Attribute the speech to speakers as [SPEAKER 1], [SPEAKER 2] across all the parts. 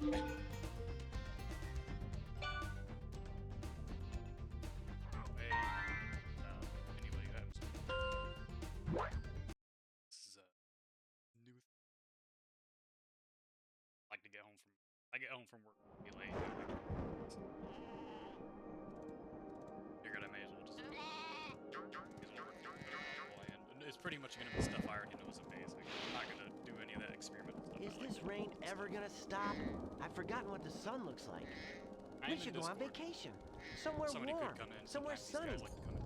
[SPEAKER 1] Anyway, this is a new. Like to get home from. I get home from work pretty late. Figured I may as well just. And it's pretty much gonna be stuff I already know is amazing. I'm not gonna do any of that experimental stuff.
[SPEAKER 2] Is this rain ever gonna stop? I've forgotten what the sun looks like. We should go on vacation. Somewhere
[SPEAKER 1] Somebody
[SPEAKER 2] warm.
[SPEAKER 1] could come in.
[SPEAKER 2] Somewhere sunny.
[SPEAKER 1] Like to come in.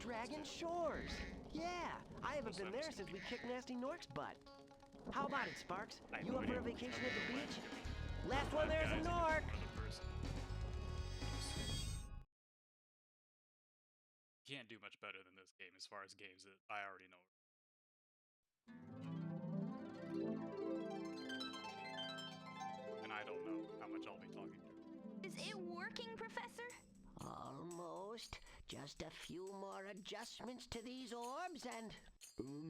[SPEAKER 2] Dragon Shores. Yeah, I haven't been there since we kicked Nasty Nork's butt. How about it, Sparks? You up for a vacation at the beach? Last one there's a Nork.
[SPEAKER 1] Can't do much better than this game as far as games that I already know. And I don't know how much I'll be talking to.
[SPEAKER 3] Is it working, Professor?
[SPEAKER 4] Almost. Just a few more adjustments to these orbs and...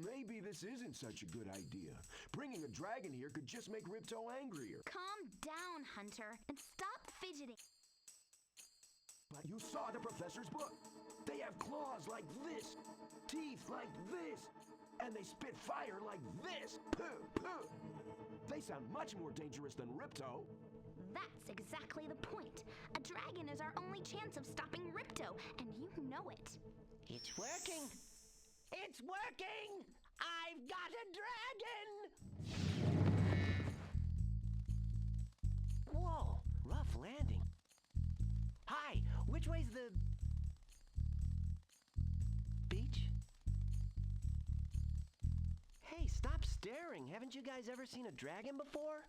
[SPEAKER 5] Maybe this isn't such a good idea. Bringing a dragon here could just make Ripto angrier.
[SPEAKER 3] Calm down, Hunter, and stop fidgeting.
[SPEAKER 5] But you saw the professor's book. They have claws like this, teeth like this, and they spit fire like this. Puh, puh. They sound much more dangerous than Ripto.
[SPEAKER 3] That's exactly the point. A dragon is our only chance of stopping Ripto, and you know it.
[SPEAKER 4] It's working! It's working! I've got a dragon!
[SPEAKER 2] Whoa, rough landing. Hi, which way's the... beach? Hey, stop staring. Haven't you guys ever seen a dragon before?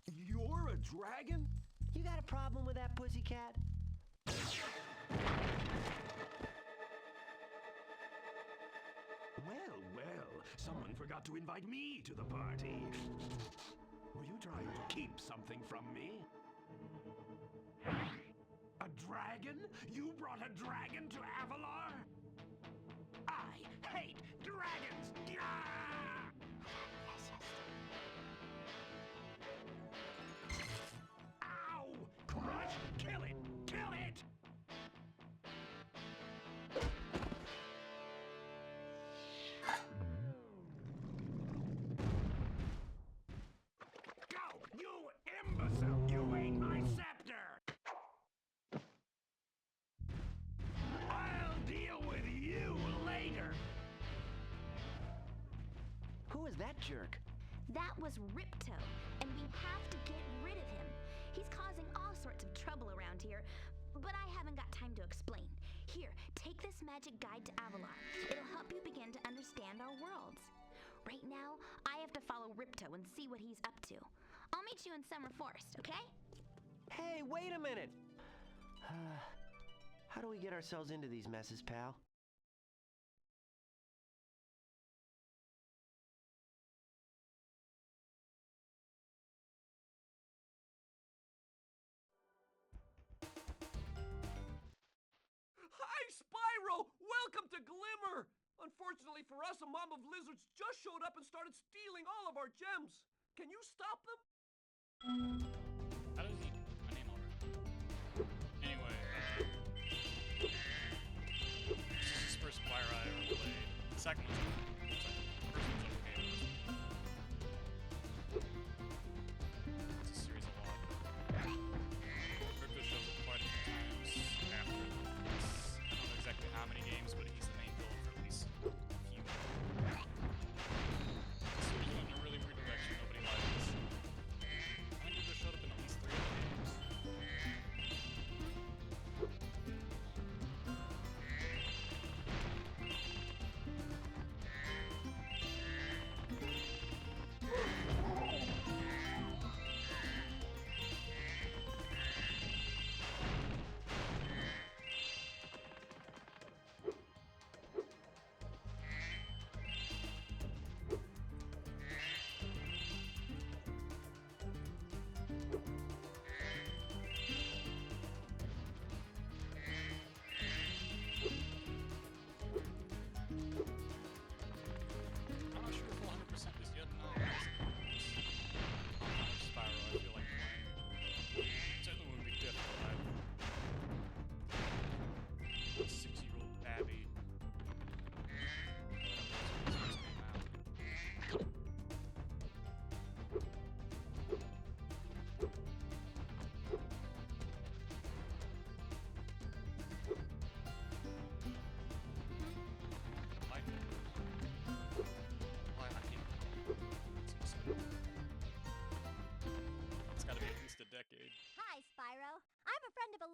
[SPEAKER 5] You're a dragon?
[SPEAKER 2] You got a problem with that, pussycat?
[SPEAKER 5] Well, well, someone forgot to invite me to the party. Were you trying to keep something from me? A dragon? You brought a dragon to Avalar? I hate dragons! Gah! Ow! Crush! Kill it! Kill it! Go! You imbecile! You ate my scepter! I'll deal with you later!
[SPEAKER 2] Who is that jerk?
[SPEAKER 3] That was Ripto, and we have to get rid of him. He's causing all sorts of trouble around here, but I haven't got time to explain. Here, take this magic guide to Avalar. It'll help you begin to understand our worlds. Right now, I have to follow Ripto and see what he's up to. I'll meet you in Summer Forest, okay?
[SPEAKER 2] Hey, wait a minute! How do we get ourselves into these messes, pal?
[SPEAKER 6] Hi, Spyro! Welcome to Glimmer! Unfortunately for us, a mob of lizards just showed up and started stealing all of our gems. Can you stop them?
[SPEAKER 1] How does he? My name already. Anyway, this is his first Spyro I ever played. The second one's okay. The first one's okay. It's a series of log. Ripto shows up quite a few times after this. I don't know exactly how many games, but he's the main villain for at least a few. So he went in a really weird direction nobody likes. I think Ripto showed up in at least 3 other games.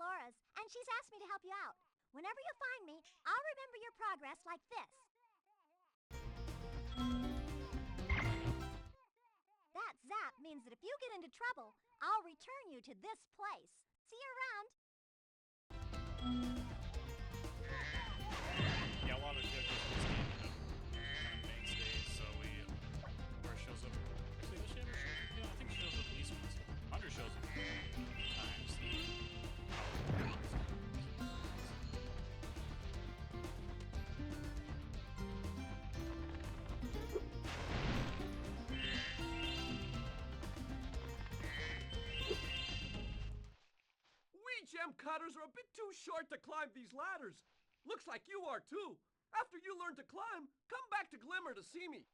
[SPEAKER 7] Laura's, and she's asked me to help you out. Whenever you find me, I'll remember your progress like this. That zap means that if you get into trouble, I'll return you to this place. See you around.
[SPEAKER 1] Yeah, a lot of the characters in this game have kind of mainstays, so where it shows up. Actually, does she ever show up? Yeah, I think she shows up at least once. Under shows up a few times.
[SPEAKER 6] We gem cutters are a bit too short to climb these ladders. Looks like you are too. After you learn to climb, come back to Glimmer to see me.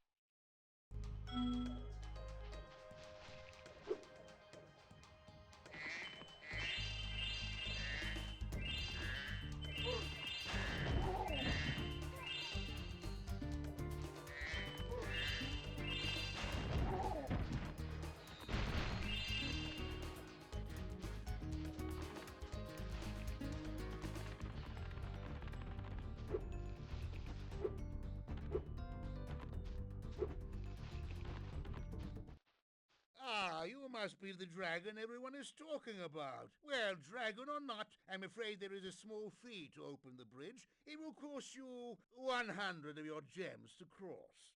[SPEAKER 8] Ah, you must be the dragon everyone is talking about. Well, dragon or not, I'm afraid there is a small fee to open the bridge. It will cost you 100 of your gems to cross.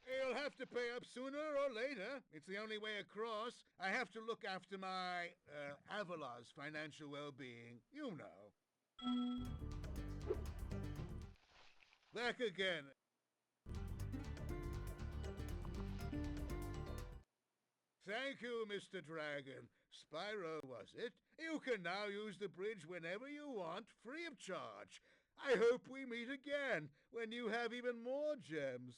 [SPEAKER 8] You'll have to pay up sooner or later. It's the only way across. I have to look after my, Avalar's financial well-being. You know. Back again. Thank you, Mr. Dragon. Spyro, was it? You can now use the bridge whenever you want, free of charge. I hope we meet again, when you have even more gems.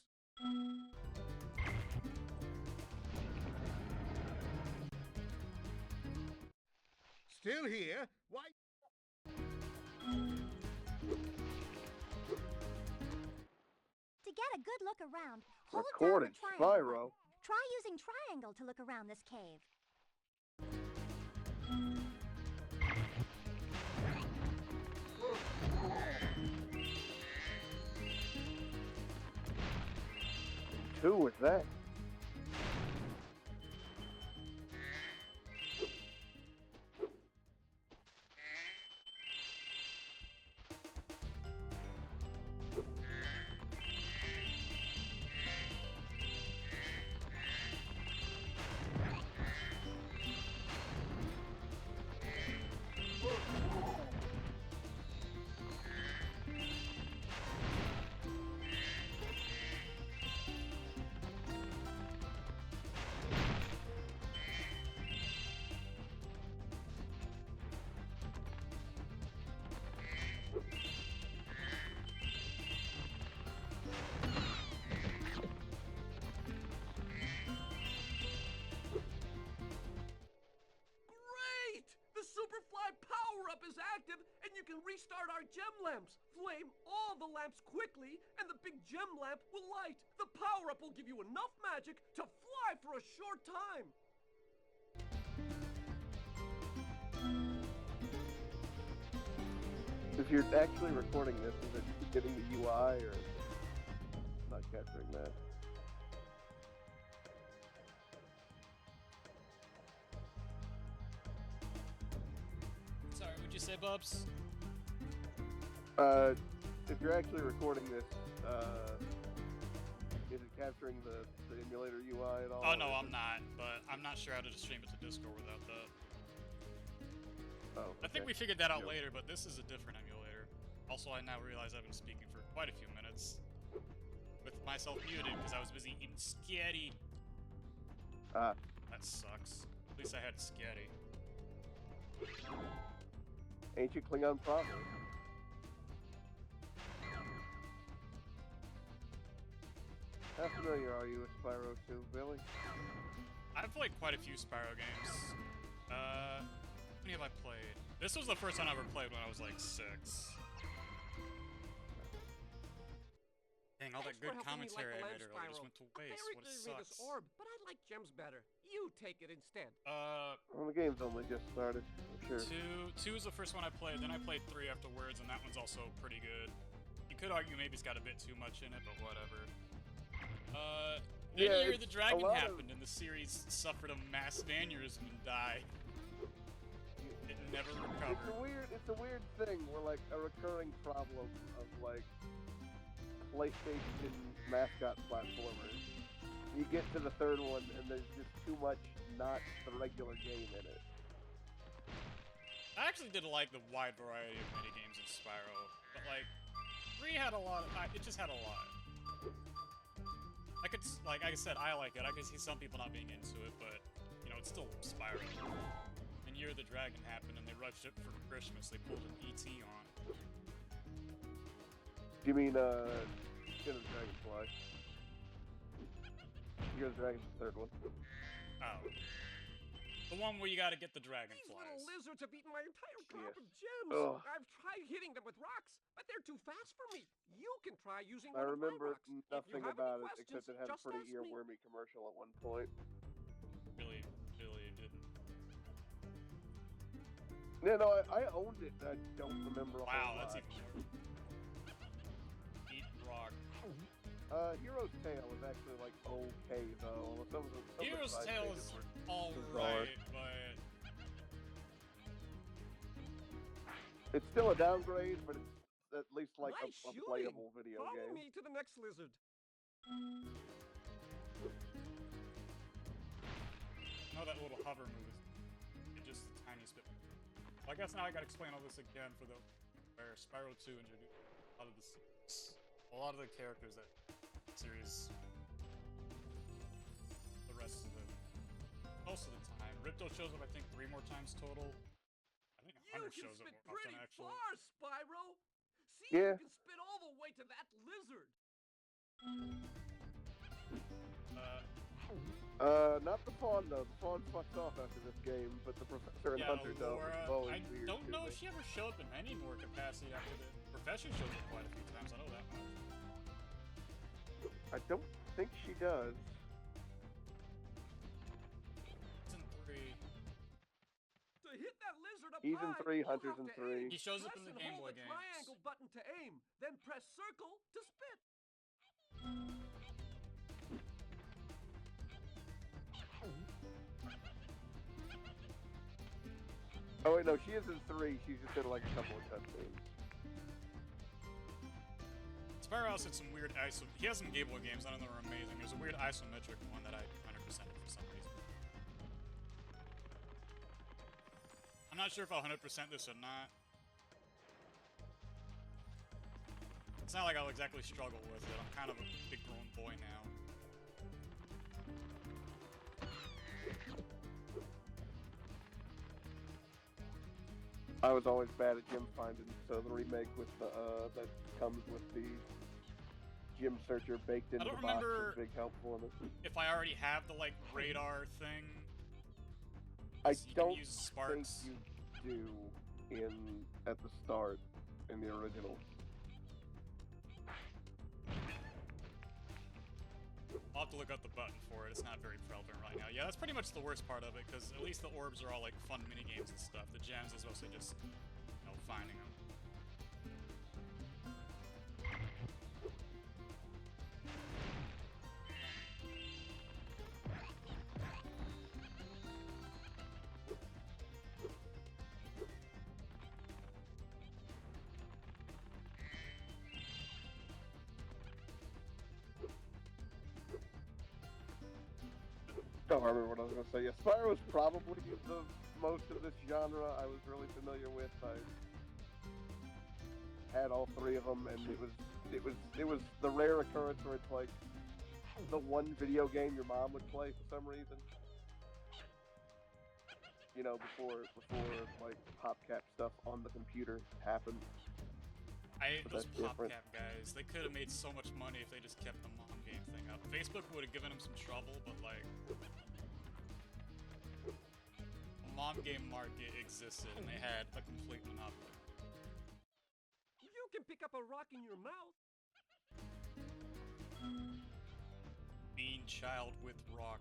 [SPEAKER 8] Still here? Why?
[SPEAKER 7] To get a good look around, hold
[SPEAKER 9] Recording
[SPEAKER 7] down the triangle
[SPEAKER 9] Spyro.
[SPEAKER 7] button. Try using triangle to look around this cave.
[SPEAKER 9] Who was that?
[SPEAKER 6] Great! The Superfly power-up is active, and you can restart our gem lamps. Flame all the lamps quickly, and the big gem lamp will light. The power-up will give you enough magic to fly for a short time.
[SPEAKER 9] If you're actually recording this, is it getting the UI or not capturing that?
[SPEAKER 1] Sorry, what'd you say, Bubs?
[SPEAKER 9] If you're actually recording this, is it capturing the emulator UI at all?
[SPEAKER 1] Oh, no, I'm not, but I'm not sure how to stream it to Discord without that.
[SPEAKER 9] Oh,
[SPEAKER 1] I think we
[SPEAKER 9] okay.
[SPEAKER 1] figured that out
[SPEAKER 9] Yeah.
[SPEAKER 1] later, but this is a different emulator. Also, I now realize I've been speaking for quite a few minutes with myself muted because I was busy eating spaghetti.
[SPEAKER 9] Ah,
[SPEAKER 1] That sucks. At least I had spaghetti.
[SPEAKER 9] ancient Klingon proverb. How familiar are you with Spyro 2, Billy?
[SPEAKER 1] I've played quite a few Spyro games. How many have I played? This was the first one I ever played when I was like 6. Dang Dang, all that
[SPEAKER 6] Thanks for
[SPEAKER 1] good
[SPEAKER 6] helping me light
[SPEAKER 1] commentary
[SPEAKER 6] the
[SPEAKER 1] I
[SPEAKER 6] lamp,
[SPEAKER 1] made earlier just
[SPEAKER 6] Spyro.
[SPEAKER 1] went to
[SPEAKER 6] Barry
[SPEAKER 1] waste. What a
[SPEAKER 6] gave me this
[SPEAKER 1] sucks.
[SPEAKER 6] orb, but I like gems better. You take it instead.
[SPEAKER 9] Well, the game's only just started, I'm sure.
[SPEAKER 1] Two is the first one I played, then I played 3 afterwards, and that one's also pretty good. You could argue maybe it's got a bit too much in it, but whatever. Then
[SPEAKER 9] Yeah,
[SPEAKER 1] Year of the Dragon
[SPEAKER 9] lot
[SPEAKER 1] happened, and the series suffered a massive aneurysm and died. It never recovered.
[SPEAKER 9] It's a weird thing where, like, a recurring problem of, like, PlayStation mascot platformers. You get to the third one, and there's just too much not the regular game in it.
[SPEAKER 1] I actually did like the wide variety of minigames in Spyro, but like, 3 had a lot of, it just had a lot. I could, like I said, I like it. I could see some people not being into it, but, you know, it's still Spyro. And Year of the Dragon happened, and they rushed it for Christmas. They pulled an ET on.
[SPEAKER 9] Do you mean, Year of the Dragonfly? Year of the Dragon's the third one.
[SPEAKER 1] Oh. The one where you gotta get the
[SPEAKER 6] These
[SPEAKER 1] dragonflies.
[SPEAKER 6] little lizards have eaten my entire crop
[SPEAKER 9] Yes.
[SPEAKER 6] of gems.
[SPEAKER 9] Ugh.
[SPEAKER 6] I've tried hitting them with rocks, but they're too fast for me. You can try using
[SPEAKER 9] I
[SPEAKER 6] one of my
[SPEAKER 9] remember
[SPEAKER 6] rocks. If you
[SPEAKER 9] nothing
[SPEAKER 6] have any
[SPEAKER 9] about it
[SPEAKER 6] questions,
[SPEAKER 9] except it had a
[SPEAKER 6] just
[SPEAKER 9] pretty
[SPEAKER 6] ask me.
[SPEAKER 9] earwormy commercial at one point.
[SPEAKER 1] Really didn't.
[SPEAKER 9] Yeah, no, I owned it. I don't remember a
[SPEAKER 1] Wow,
[SPEAKER 9] whole
[SPEAKER 1] that's
[SPEAKER 9] lot.
[SPEAKER 1] even more. Eat rock.
[SPEAKER 9] Hero's Tale is actually, like, okay, though. Some of the
[SPEAKER 1] Hero's
[SPEAKER 9] side
[SPEAKER 1] Tale
[SPEAKER 9] stages
[SPEAKER 1] is
[SPEAKER 9] were
[SPEAKER 1] alright,
[SPEAKER 9] bizarre.
[SPEAKER 1] but
[SPEAKER 9] It's still a downgrade, but it's at least, like,
[SPEAKER 6] Nice
[SPEAKER 9] a
[SPEAKER 6] shooting.
[SPEAKER 9] playable video
[SPEAKER 6] Follow
[SPEAKER 9] game.
[SPEAKER 6] me to the next lizard.
[SPEAKER 1] no, that little hover move is just the tiniest bit. Well, I guess now I gotta explain all this again for the where Spyro 2 introduced a lot of the characters that series. The rest of it, most of the time, Ripto shows up I think 3 more times total. I think
[SPEAKER 6] You
[SPEAKER 1] 100
[SPEAKER 6] can
[SPEAKER 1] shows up
[SPEAKER 6] spit
[SPEAKER 1] more often
[SPEAKER 6] pretty
[SPEAKER 1] actually.
[SPEAKER 6] far, Spyro. See,
[SPEAKER 9] Yeah.
[SPEAKER 6] you can spit all the way to that lizard.
[SPEAKER 9] Not the Fawn, though. The Fawn fucked off after this game, but the Professor and
[SPEAKER 1] Yeah,
[SPEAKER 9] Hunter don't, which is
[SPEAKER 1] Laura,
[SPEAKER 9] always
[SPEAKER 1] I
[SPEAKER 9] weird
[SPEAKER 1] don't
[SPEAKER 9] to
[SPEAKER 1] know
[SPEAKER 9] me.
[SPEAKER 1] if she ever showed up in any more capacity after the Professor shows up quite a few times. I know that much.
[SPEAKER 9] I don't think she does.
[SPEAKER 1] It's in 3.
[SPEAKER 6] To hit that lizard up
[SPEAKER 9] He's in
[SPEAKER 6] high,
[SPEAKER 9] 3,
[SPEAKER 6] you
[SPEAKER 9] Hunter's
[SPEAKER 6] have
[SPEAKER 9] in
[SPEAKER 6] to
[SPEAKER 9] 3.
[SPEAKER 6] aim.
[SPEAKER 1] He shows up
[SPEAKER 6] Press
[SPEAKER 1] in the
[SPEAKER 6] and
[SPEAKER 1] Game
[SPEAKER 6] hold
[SPEAKER 1] Boy
[SPEAKER 6] the
[SPEAKER 1] games.
[SPEAKER 6] triangle button to aim, then press circle to spit.
[SPEAKER 9] Oh, wait, no, she is in 3. She's just in, like, a couple of cutscenes.
[SPEAKER 1] Spyro also had some weird he has some Game Boy games, none of them are amazing. There's a weird isometric one that I 100%ed for some reason. I'm not sure if I'll 100% this or not. It's not like I'll exactly struggle with it. I'm kind of a big grown boy now.
[SPEAKER 9] I was always bad at gem finding, so the remake with the, that comes with the gem searcher baked into
[SPEAKER 1] don't
[SPEAKER 9] the box
[SPEAKER 1] remember
[SPEAKER 9] was a big help for me.
[SPEAKER 1] If I already have the, like, radar thing,
[SPEAKER 9] I
[SPEAKER 1] you
[SPEAKER 9] don't
[SPEAKER 1] can use
[SPEAKER 9] think
[SPEAKER 1] sparks.
[SPEAKER 9] you do at the start in the original.
[SPEAKER 1] I'll have to look up the button for it. It's not very prevalent right now. Yeah, that's pretty much the worst part of it, because at least the orbs are all, like, fun mini-games and stuff. The gems is mostly just, you know, finding them.
[SPEAKER 9] Don't remember what I was gonna say. Yeah, Spyro was probably the most of this genre I was really familiar with. I had all 3 of them, and it was the rare occurrence where it's like the one video game your mom would play for some reason. You know, before like PopCap stuff on the computer happened.
[SPEAKER 1] I hate
[SPEAKER 9] But
[SPEAKER 1] those
[SPEAKER 9] that's different.
[SPEAKER 1] PopCap guys. They could have made so much money if they just kept the mom game thing up. Facebook would have given them some trouble, but like, a mom game market existed and they had a complete monopoly.
[SPEAKER 6] You can pick up a rock in your mouth.
[SPEAKER 1] child with rock.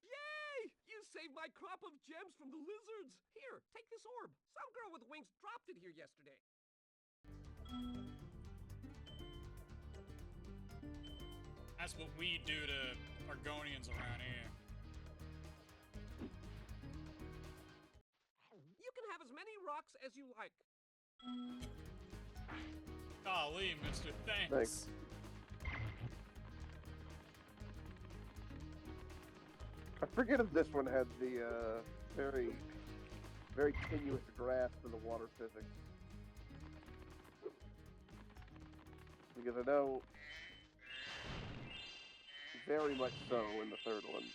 [SPEAKER 6] Yay! You saved my crop of gems from the lizards. Here, take this orb. Some girl with wings dropped it here yesterday.
[SPEAKER 1] That's what we do to Argonians around here.
[SPEAKER 6] You can have as many rocks as you like.
[SPEAKER 1] Golly, Mr. Thanks.
[SPEAKER 9] Thanks. I forget if this one had the very, very tenuous grasp of the water physics. Because I know very much so in the third one.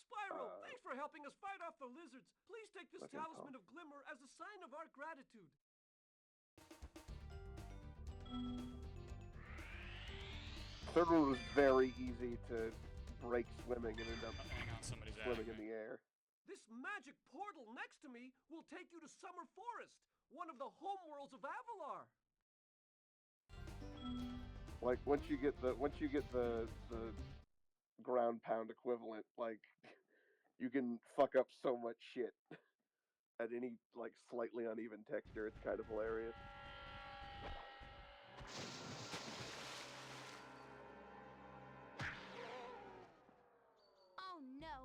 [SPEAKER 6] Spyro, thanks for helping us fight off the lizards. Please take this
[SPEAKER 9] Okay,
[SPEAKER 6] talisman of glimmer as a sign of our gratitude.
[SPEAKER 9] Third one was very easy to break swimming and end up
[SPEAKER 1] Hang on, somebody's
[SPEAKER 9] swimming
[SPEAKER 1] adding
[SPEAKER 9] in
[SPEAKER 1] me.
[SPEAKER 9] the air.
[SPEAKER 6] This magic portal next to me will take you to Summer Forest, one of the homeworlds of Avalar.
[SPEAKER 9] Like once you get the ground pound equivalent, like you can fuck up so much shit at any like slightly uneven texture. It's kind of hilarious.
[SPEAKER 3] Oh no.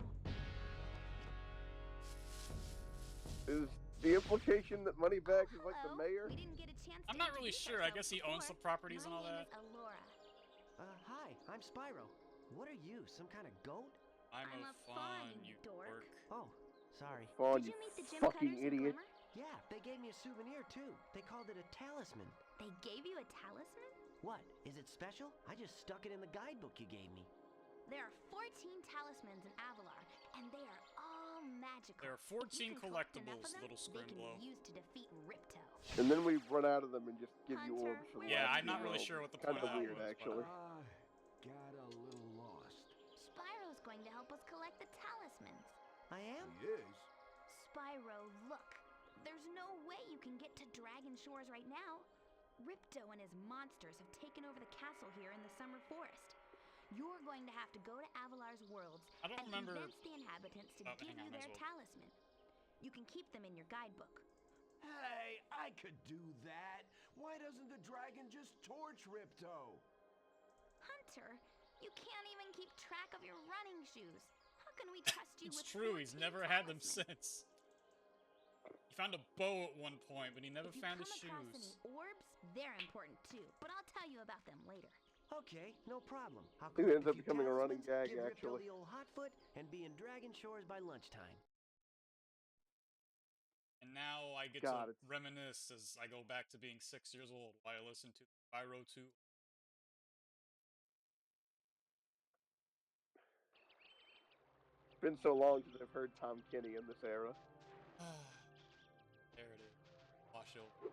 [SPEAKER 9] Is the implication that Moneybags is like the
[SPEAKER 3] Hello.
[SPEAKER 9] mayor?
[SPEAKER 3] We didn't get a chance to
[SPEAKER 1] I'm not really
[SPEAKER 3] introduce
[SPEAKER 1] sure. I guess he
[SPEAKER 3] ourselves
[SPEAKER 1] owns the
[SPEAKER 3] before.
[SPEAKER 1] properties and
[SPEAKER 3] My
[SPEAKER 1] all
[SPEAKER 3] name
[SPEAKER 1] that.
[SPEAKER 3] is Alora.
[SPEAKER 2] Hi, I'm Spyro. What are you, some kind of goat?
[SPEAKER 1] I'm a fawn, you
[SPEAKER 3] dork.
[SPEAKER 1] dork.
[SPEAKER 2] Oh, sorry.
[SPEAKER 9] Fawn,
[SPEAKER 3] Did
[SPEAKER 9] you
[SPEAKER 3] you meet the gym
[SPEAKER 9] fucking
[SPEAKER 3] cutters in
[SPEAKER 9] idiot.
[SPEAKER 3] Glimmer?
[SPEAKER 2] Yeah, they gave me a souvenir too. They called it a talisman.
[SPEAKER 3] They gave you a talisman?
[SPEAKER 2] What? Is it special? I just stuck it in the guidebook you gave me.
[SPEAKER 3] There are 14 talismans in Avalar, and they are all magical.
[SPEAKER 1] There are
[SPEAKER 3] If you
[SPEAKER 1] 14
[SPEAKER 3] can collect enough
[SPEAKER 1] collectibles,
[SPEAKER 3] of them,
[SPEAKER 1] little
[SPEAKER 3] they can
[SPEAKER 1] Scrimblow.
[SPEAKER 3] be used to defeat Ripto.
[SPEAKER 9] And then we run out of them and just give you
[SPEAKER 3] Hunter,
[SPEAKER 9] orbs for the
[SPEAKER 3] where
[SPEAKER 1] Yeah,
[SPEAKER 9] rest
[SPEAKER 1] I'm
[SPEAKER 9] of
[SPEAKER 1] not
[SPEAKER 9] the
[SPEAKER 1] really
[SPEAKER 9] world.
[SPEAKER 1] sure what the
[SPEAKER 9] Kind
[SPEAKER 1] point
[SPEAKER 9] of
[SPEAKER 1] of that
[SPEAKER 9] weird,
[SPEAKER 1] was, but-
[SPEAKER 9] actually.
[SPEAKER 5] Got a little lost.
[SPEAKER 3] Spyro's going to help us collect the talismans.
[SPEAKER 2] I am?
[SPEAKER 5] He is.
[SPEAKER 3] Spyro, look. There's no way you can get to Dragon Shores right now. Ripto and his monsters have taken over the castle here in the Summer Forest. You're going to have to go to Avalar's worlds
[SPEAKER 1] I don't
[SPEAKER 3] and
[SPEAKER 1] remember-
[SPEAKER 3] convince the inhabitants to
[SPEAKER 1] Oh,
[SPEAKER 3] give
[SPEAKER 1] hang on,
[SPEAKER 3] you
[SPEAKER 1] might
[SPEAKER 3] their
[SPEAKER 1] as well.
[SPEAKER 3] talisman. You can keep them in your guidebook.
[SPEAKER 5] Hey, I could do that. Why doesn't the dragon just torch Ripto?
[SPEAKER 3] Hunter, you can't even keep track of your running shoes. How can we trust you
[SPEAKER 1] It's
[SPEAKER 3] with
[SPEAKER 1] true, he's
[SPEAKER 3] 14
[SPEAKER 1] never had them
[SPEAKER 3] talismans?
[SPEAKER 1] since. He found a bow at one point, but he never
[SPEAKER 3] If you
[SPEAKER 1] found
[SPEAKER 3] come
[SPEAKER 1] his
[SPEAKER 3] across any
[SPEAKER 1] shoes.
[SPEAKER 3] orbs, they're important too, but I'll tell you about them later.
[SPEAKER 2] Okay, no problem. I'll
[SPEAKER 9] It
[SPEAKER 2] collect
[SPEAKER 9] ends
[SPEAKER 2] a
[SPEAKER 9] up
[SPEAKER 2] few
[SPEAKER 9] becoming a running
[SPEAKER 2] talismans,
[SPEAKER 9] gag,
[SPEAKER 2] give
[SPEAKER 9] actually.
[SPEAKER 2] Ripto the old hot foot, and be in Dragon Shores by lunchtime.
[SPEAKER 1] And now I get
[SPEAKER 9] God,
[SPEAKER 1] to
[SPEAKER 9] it's-
[SPEAKER 1] reminisce as I go back to being 6 years old while I listen to Spyro 2.
[SPEAKER 9] It's been so long since I've heard Tom Kenny in this era.
[SPEAKER 1] There it is. Wash over.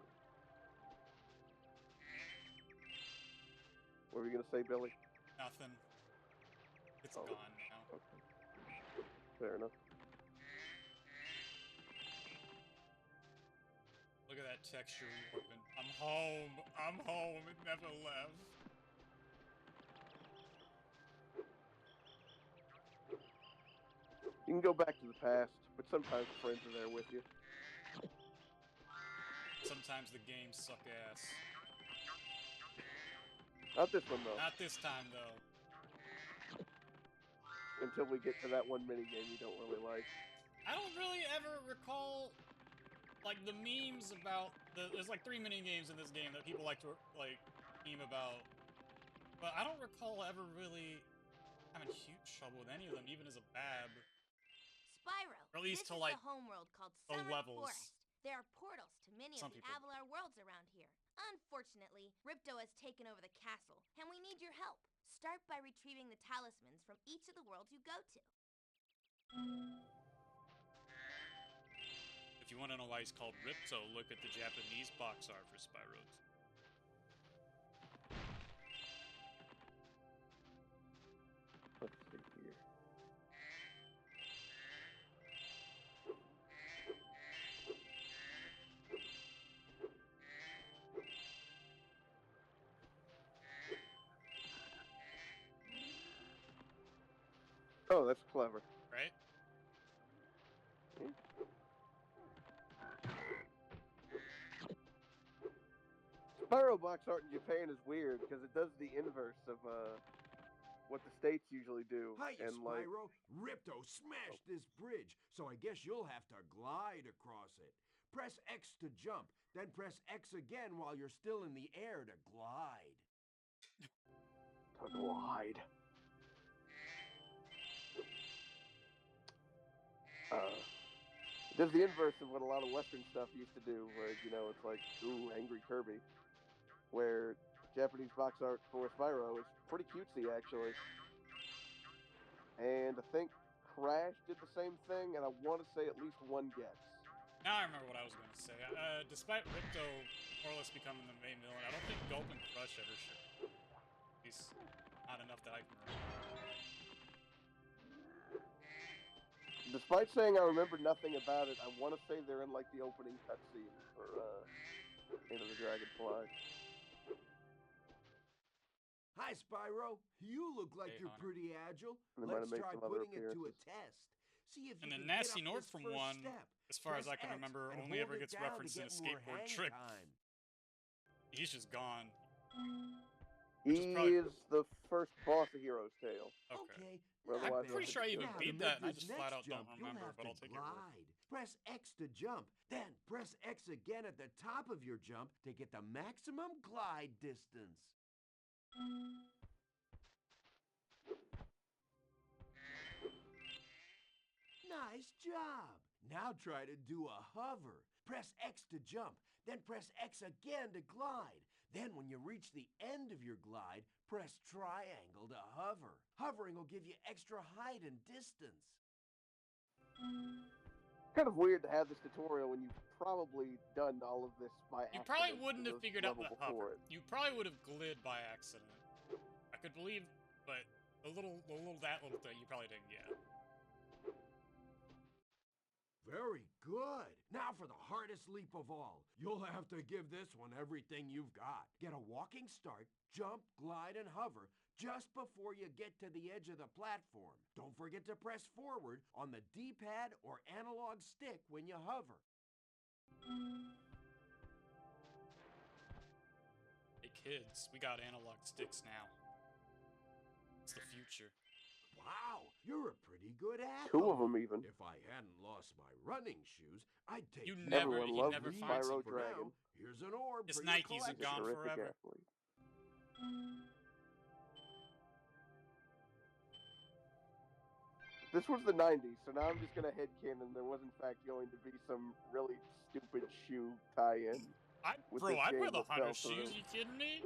[SPEAKER 9] What were you gonna say, Billy?
[SPEAKER 1] Nothing. It's
[SPEAKER 9] Oh.
[SPEAKER 1] gone now.
[SPEAKER 9] Okay. Fair enough.
[SPEAKER 1] Look at that texture warping. I'm home. I'm home. It never left.
[SPEAKER 9] You can go back to the past, but sometimes friends are there with you.
[SPEAKER 1] Sometimes the games suck ass.
[SPEAKER 9] Not this one though.
[SPEAKER 1] Not this time though.
[SPEAKER 9] Until we get to that one minigame you don't really like.
[SPEAKER 1] I don't really ever recall like the memes about there's like 3 mini games in this game that people like to like meme about. But I don't recall ever really having huge trouble with any of them, even as a bab.
[SPEAKER 3] Spyro,
[SPEAKER 1] Or at least
[SPEAKER 3] this
[SPEAKER 1] to,
[SPEAKER 3] is
[SPEAKER 1] like,
[SPEAKER 3] the homeworld called
[SPEAKER 1] the
[SPEAKER 3] Summer
[SPEAKER 1] levels.
[SPEAKER 3] Forest. There are portals to many
[SPEAKER 1] Some
[SPEAKER 3] of the
[SPEAKER 1] people.
[SPEAKER 3] Avalar worlds around here. Unfortunately, Ripto has taken over the castle, and we need your help. Start by retrieving the talismans from each of the worlds you go to.
[SPEAKER 1] If you want to know why he's called Ripto, look at the Japanese box art for Spyro 2.
[SPEAKER 9] Let's see here. clever.
[SPEAKER 1] Right?
[SPEAKER 9] Spyro box art in Japan is weird because it does the inverse of what the states usually do.
[SPEAKER 5] Hiya,
[SPEAKER 9] And like,
[SPEAKER 5] Spyro. Ripto smashed this bridge, so I guess you'll have to glide across it. Press X to jump, then press X again while you're still in the air to glide.
[SPEAKER 9] to glide. It does the inverse of what a lot of Western stuff used to do, where it's like, ooh, angry Kirby. Where Japanese box art for Spyro is pretty cutesy, actually. And I think Crash did the same thing, and I want to say at least one Gex.
[SPEAKER 1] Now I remember what I was going to say. Despite Ripto more or less becoming the main villain, I don't think Gulp and Crush ever should. At least not enough that I can remember.
[SPEAKER 9] Despite saying I remember nothing about it, I want to say they're in like the opening cutscene for Into the Dragonfly.
[SPEAKER 5] Hi, Spyro. You look like
[SPEAKER 1] Hey,
[SPEAKER 5] you're
[SPEAKER 1] Hunter.
[SPEAKER 5] pretty agile.
[SPEAKER 9] And they might
[SPEAKER 5] Let's
[SPEAKER 9] have made
[SPEAKER 5] try
[SPEAKER 9] some other
[SPEAKER 5] putting it to a
[SPEAKER 9] appearances.
[SPEAKER 5] test. See if you
[SPEAKER 1] And then
[SPEAKER 5] can
[SPEAKER 1] Nasty
[SPEAKER 5] get up
[SPEAKER 1] North
[SPEAKER 5] this
[SPEAKER 1] from
[SPEAKER 5] first
[SPEAKER 1] one,
[SPEAKER 5] step.
[SPEAKER 1] as far as
[SPEAKER 5] Press
[SPEAKER 1] I can
[SPEAKER 5] X
[SPEAKER 1] remember,
[SPEAKER 5] and
[SPEAKER 1] only
[SPEAKER 5] hold
[SPEAKER 1] ever
[SPEAKER 5] it
[SPEAKER 1] gets
[SPEAKER 5] down to
[SPEAKER 1] referenced in
[SPEAKER 5] get
[SPEAKER 1] a
[SPEAKER 5] more
[SPEAKER 1] skateboard
[SPEAKER 5] hang
[SPEAKER 1] trick.
[SPEAKER 5] time.
[SPEAKER 1] He's just gone.
[SPEAKER 9] He
[SPEAKER 1] Which is probably-
[SPEAKER 9] is the first boss of Hero's Tale.
[SPEAKER 1] Okay.
[SPEAKER 5] Not
[SPEAKER 9] I'm
[SPEAKER 1] I'm pretty
[SPEAKER 5] bad.
[SPEAKER 1] sure I even
[SPEAKER 5] Now,
[SPEAKER 1] beat
[SPEAKER 5] to
[SPEAKER 1] that, and I
[SPEAKER 5] make
[SPEAKER 1] just
[SPEAKER 5] this
[SPEAKER 1] flat
[SPEAKER 5] next
[SPEAKER 1] out don't
[SPEAKER 5] jump, you'll
[SPEAKER 1] remember,
[SPEAKER 5] have
[SPEAKER 1] but
[SPEAKER 5] to
[SPEAKER 1] I'll take your word.
[SPEAKER 5] glide. Press X to jump, then press X again at the top of your jump to get the maximum glide distance. Nice job. Now try to do a hover. Press X to jump, then press X again to glide. Then when you reach the end of your glide, press triangle to hover. Hovering will give you extra height and distance.
[SPEAKER 9] Kind of weird to have this tutorial when you've probably done all of this by
[SPEAKER 1] You
[SPEAKER 9] accident.
[SPEAKER 1] probably wouldn't
[SPEAKER 9] in
[SPEAKER 1] have
[SPEAKER 9] the
[SPEAKER 1] figured out
[SPEAKER 9] level
[SPEAKER 1] the
[SPEAKER 9] before
[SPEAKER 1] hover.
[SPEAKER 9] it.
[SPEAKER 1] You probably would have glid by accident. I could believe, but that little thing you probably didn't get.
[SPEAKER 5] Very good. Now for the hardest leap of all. You'll have to give this one everything you've got. Get a walking start, jump, glide, and hover just before you get to the edge of the platform. Don't forget to press forward on the D-pad or analog stick when you hover.
[SPEAKER 1] Hey kids, we got analog sticks now. It's the future.
[SPEAKER 5] Wow, you're a pretty good athlete.
[SPEAKER 9] Two of them even.
[SPEAKER 5] If I hadn't lost my running shoes, I'd take
[SPEAKER 1] You
[SPEAKER 5] you
[SPEAKER 1] never,
[SPEAKER 9] Everyone
[SPEAKER 1] he
[SPEAKER 9] loves
[SPEAKER 1] never
[SPEAKER 9] the
[SPEAKER 1] finds
[SPEAKER 9] Spyro
[SPEAKER 1] them.
[SPEAKER 5] For
[SPEAKER 9] Dragon.
[SPEAKER 5] now, here's an orb
[SPEAKER 1] His
[SPEAKER 5] for your
[SPEAKER 1] Nikes are
[SPEAKER 5] collection.
[SPEAKER 9] He's a
[SPEAKER 1] gone
[SPEAKER 9] terrific
[SPEAKER 1] forever.
[SPEAKER 9] athlete. This was the 90s, so now I'm just gonna headcanon there was in fact going to be some really stupid shoe tie-in. With this
[SPEAKER 1] I'd wear
[SPEAKER 9] game
[SPEAKER 1] the
[SPEAKER 9] that fell
[SPEAKER 1] hunter shoes.
[SPEAKER 9] through.
[SPEAKER 1] You kidding me?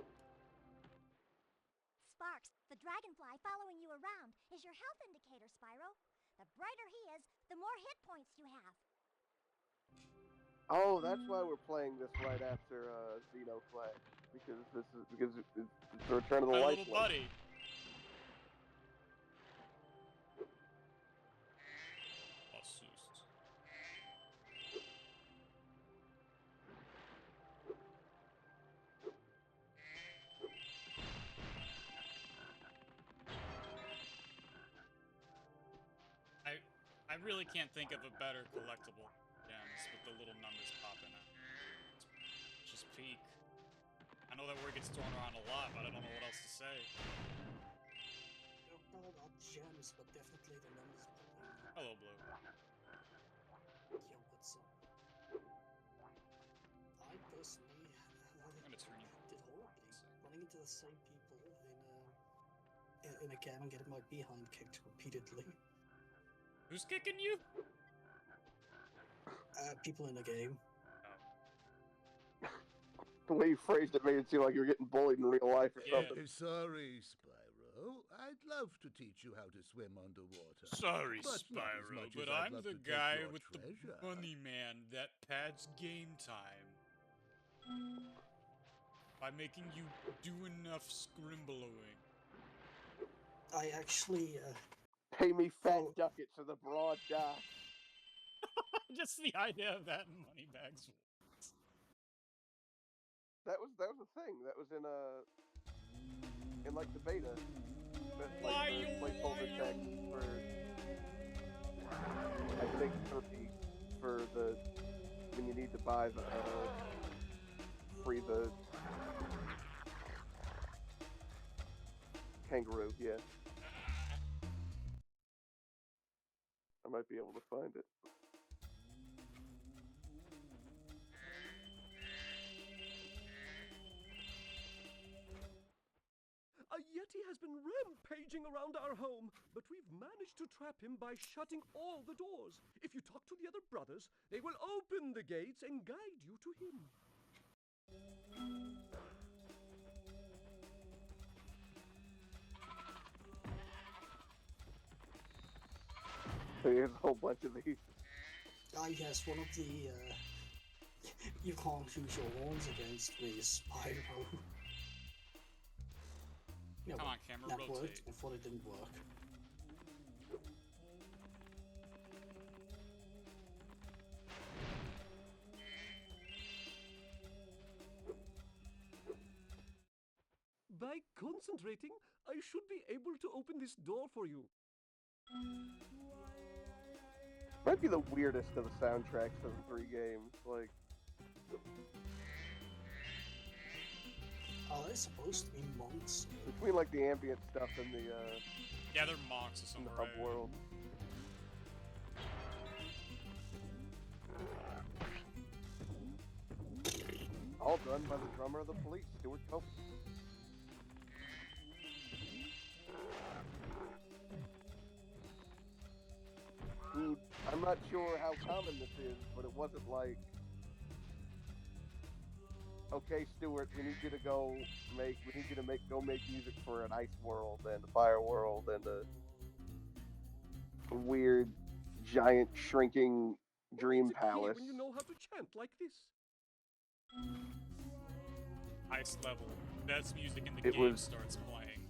[SPEAKER 7] Sparks, the dragonfly following you around is your health indicator, Spyro. The brighter he is, the more hit points you have.
[SPEAKER 9] Oh, that's why we're playing this right after Xenoflash, because it's the Return of the
[SPEAKER 1] My
[SPEAKER 9] Light
[SPEAKER 1] little
[SPEAKER 9] Blade.
[SPEAKER 1] buddy. Oh, Soos. I really can't think of a better collectible gems with the little numbers popping out. It's just peak. I know that word gets thrown around a lot, but I don't know what else to say.
[SPEAKER 10] Well, not gems, but definitely the numbers popping out.
[SPEAKER 1] Hello, Blue.
[SPEAKER 10] Yeah, what's up? I personally
[SPEAKER 1] I'm gonna turn you.
[SPEAKER 10] did horribly. Running into the same people in a game and getting my behind kicked repeatedly.
[SPEAKER 1] Who's kicking you?
[SPEAKER 10] People in the game.
[SPEAKER 9] The way you phrased it made it seem like you were getting bullied in real life or
[SPEAKER 1] Yeah.
[SPEAKER 9] something.
[SPEAKER 8] Sorry, Spyro. I'd love to teach you how to swim underwater.
[SPEAKER 1] Sorry,
[SPEAKER 8] But not as
[SPEAKER 1] Spyro,
[SPEAKER 8] much
[SPEAKER 1] but
[SPEAKER 8] as I'd
[SPEAKER 1] I'm
[SPEAKER 8] love
[SPEAKER 1] the
[SPEAKER 8] to take
[SPEAKER 1] guy
[SPEAKER 8] your
[SPEAKER 1] with
[SPEAKER 8] treasure.
[SPEAKER 1] the money man that pads game time. By making you do enough scrimbling.
[SPEAKER 10] I actually,
[SPEAKER 9] Pay me fat
[SPEAKER 10] Oh.
[SPEAKER 9] ducats for the broad dock.
[SPEAKER 1] Just the idea of that in Moneybags.
[SPEAKER 9] That was a thing. That was in like the beta. That,
[SPEAKER 1] Why
[SPEAKER 9] like, the
[SPEAKER 1] you
[SPEAKER 9] placeholder text for I think for the when you need to buy the free the kangaroo, yeah. I might be able to find it.
[SPEAKER 6] A Yeti has been rampaging around our home, but we've managed to trap him by shutting all the doors. If you talk to the other brothers, they will open the gates and guide you to him.
[SPEAKER 9] So here's a whole bunch of these.
[SPEAKER 10] Yes, one of the, you can't use your horns against with Spyro. Yeah,
[SPEAKER 1] Come on, camera,
[SPEAKER 10] that
[SPEAKER 1] rotate.
[SPEAKER 10] worked. I thought it didn't work.
[SPEAKER 6] By concentrating, I should be able to open this door for you.
[SPEAKER 9] Might be the weirdest of the soundtracks of the 3 games. Like,
[SPEAKER 10] Are they supposed to be monks?
[SPEAKER 9] between like the ambient stuff and the
[SPEAKER 1] Yeah, they're monks of some
[SPEAKER 9] hub
[SPEAKER 1] variety.
[SPEAKER 9] world. All done by the drummer of the Police, Stuart Copeland. Who, I'm not sure how common this is, but it wasn't like, okay, Stuart, we need you to go make music for an ice world and a fire world and a weird, giant, shrinking dream
[SPEAKER 6] It's a kid
[SPEAKER 9] palace.
[SPEAKER 6] when you know how to chant like this.
[SPEAKER 1] Ice level. Best music in the
[SPEAKER 9] It
[SPEAKER 1] game
[SPEAKER 9] was-
[SPEAKER 1] starts playing.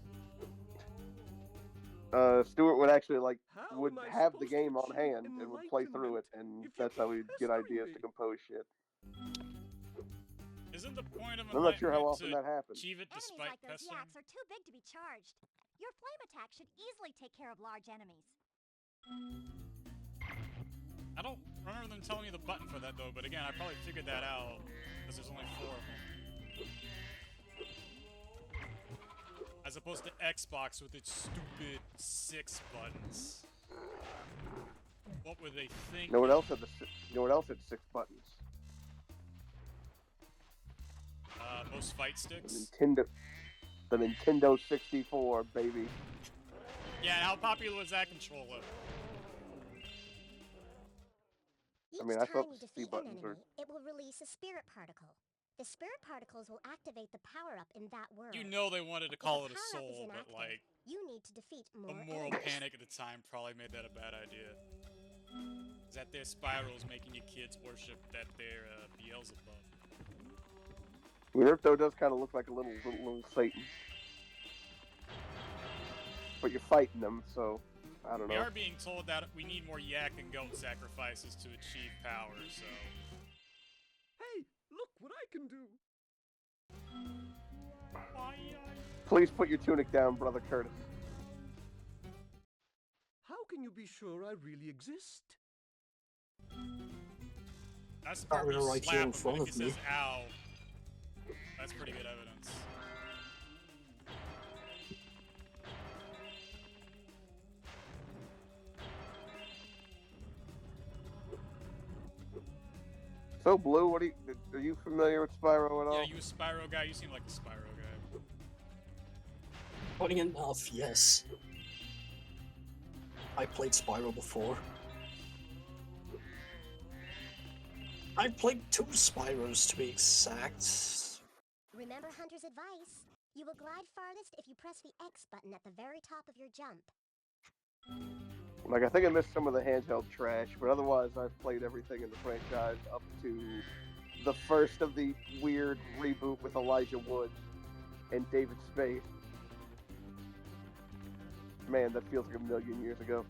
[SPEAKER 9] Stuart would actually
[SPEAKER 6] How
[SPEAKER 9] would
[SPEAKER 6] am I
[SPEAKER 9] have the
[SPEAKER 6] supposed to
[SPEAKER 9] game on
[SPEAKER 6] achieve
[SPEAKER 9] hand and would play through it, and
[SPEAKER 6] if you
[SPEAKER 9] that's how
[SPEAKER 6] keep
[SPEAKER 9] he'd get
[SPEAKER 6] pestering
[SPEAKER 9] ideas to
[SPEAKER 6] me?
[SPEAKER 9] compose shit.
[SPEAKER 1] Isn't the point of
[SPEAKER 9] I'm not sure how
[SPEAKER 1] enlightenment
[SPEAKER 9] often
[SPEAKER 1] to
[SPEAKER 9] that happens.
[SPEAKER 1] achieve it
[SPEAKER 7] Enemies
[SPEAKER 1] despite
[SPEAKER 7] like those
[SPEAKER 1] pestering?
[SPEAKER 7] yaks are too big to be charged. Your flame attack should easily take care of large enemies.
[SPEAKER 1] I don't remember them telling me the button for that though, but again, I probably figured that out because there's only 4 of them. As opposed to Xbox with its stupid 6 buttons. What were they thinking?
[SPEAKER 9] You know what else had had 6 buttons?
[SPEAKER 1] Most fight sticks?
[SPEAKER 9] The Nintendo 64, baby.
[SPEAKER 1] Yeah, how popular was that controller?
[SPEAKER 7] Each
[SPEAKER 9] mean, I thought
[SPEAKER 7] time you
[SPEAKER 9] the C
[SPEAKER 7] defeat an
[SPEAKER 9] buttons
[SPEAKER 7] enemy,
[SPEAKER 9] were-
[SPEAKER 7] it will release a spirit particle. The spirit particles will activate the power-up in that world.
[SPEAKER 1] You know they wanted to
[SPEAKER 7] If
[SPEAKER 1] call
[SPEAKER 7] the
[SPEAKER 1] it a
[SPEAKER 7] power-up is
[SPEAKER 1] soul, but
[SPEAKER 7] inactive,
[SPEAKER 1] like,
[SPEAKER 7] you need to defeat
[SPEAKER 1] the
[SPEAKER 7] more
[SPEAKER 1] moral
[SPEAKER 7] enemies.
[SPEAKER 1] panic at the time probably made that a bad idea. Is that their Spyro's making your kids worship that they're Beelzebub.
[SPEAKER 9] Ripto does kind of look like a little Satan. But you're fighting them, so I don't
[SPEAKER 1] We
[SPEAKER 9] know.
[SPEAKER 1] are being told that we need more yak and goat sacrifices to achieve power, so...
[SPEAKER 6] Hey, look what I can do.
[SPEAKER 9] Please put your tunic down, Brother Curtis.
[SPEAKER 6] How can you be sure I really exist?
[SPEAKER 1] That's the part
[SPEAKER 10] Probably
[SPEAKER 1] where you
[SPEAKER 10] right
[SPEAKER 1] slap
[SPEAKER 10] here
[SPEAKER 1] him
[SPEAKER 10] in front
[SPEAKER 1] and he
[SPEAKER 10] of me.
[SPEAKER 1] says, ow. That's pretty good evidence.
[SPEAKER 9] So, Blue, are you familiar with Spyro at all?
[SPEAKER 1] Yeah, you a Spyro guy? You seem like a Spyro guy.
[SPEAKER 10] Funny enough, yes. I played Spyro before. I played 2 Spyros to be exact.
[SPEAKER 7] Remember Hunter's advice. You will glide farthest if you press the X button at the very top of your jump.
[SPEAKER 9] Like, I think I missed some of the handheld trash, but otherwise I've played everything in the franchise up to the first of the weird reboot with Elijah Wood and David Spade. Man, that feels like a million years ago.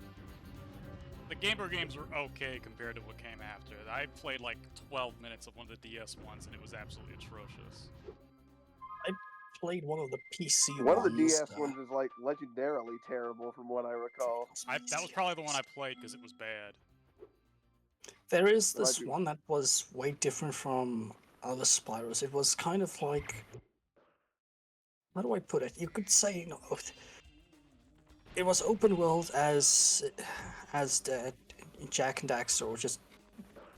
[SPEAKER 1] The Game Boy games were okay compared to what came after. I played like 12 minutes of one of the DS ones and it was absolutely atrocious.
[SPEAKER 10] played one of the PC
[SPEAKER 9] One of the
[SPEAKER 10] ones.
[SPEAKER 9] DS ones is like legendarily terrible, from what I recall.
[SPEAKER 1] That was probably the one I played because it was bad.
[SPEAKER 10] There is
[SPEAKER 9] Well, I
[SPEAKER 10] this
[SPEAKER 9] do-
[SPEAKER 10] one that was way different from other Spyros. It was kind of like, how do I put it? You could say, it was open world as the Jack and Daxter, or just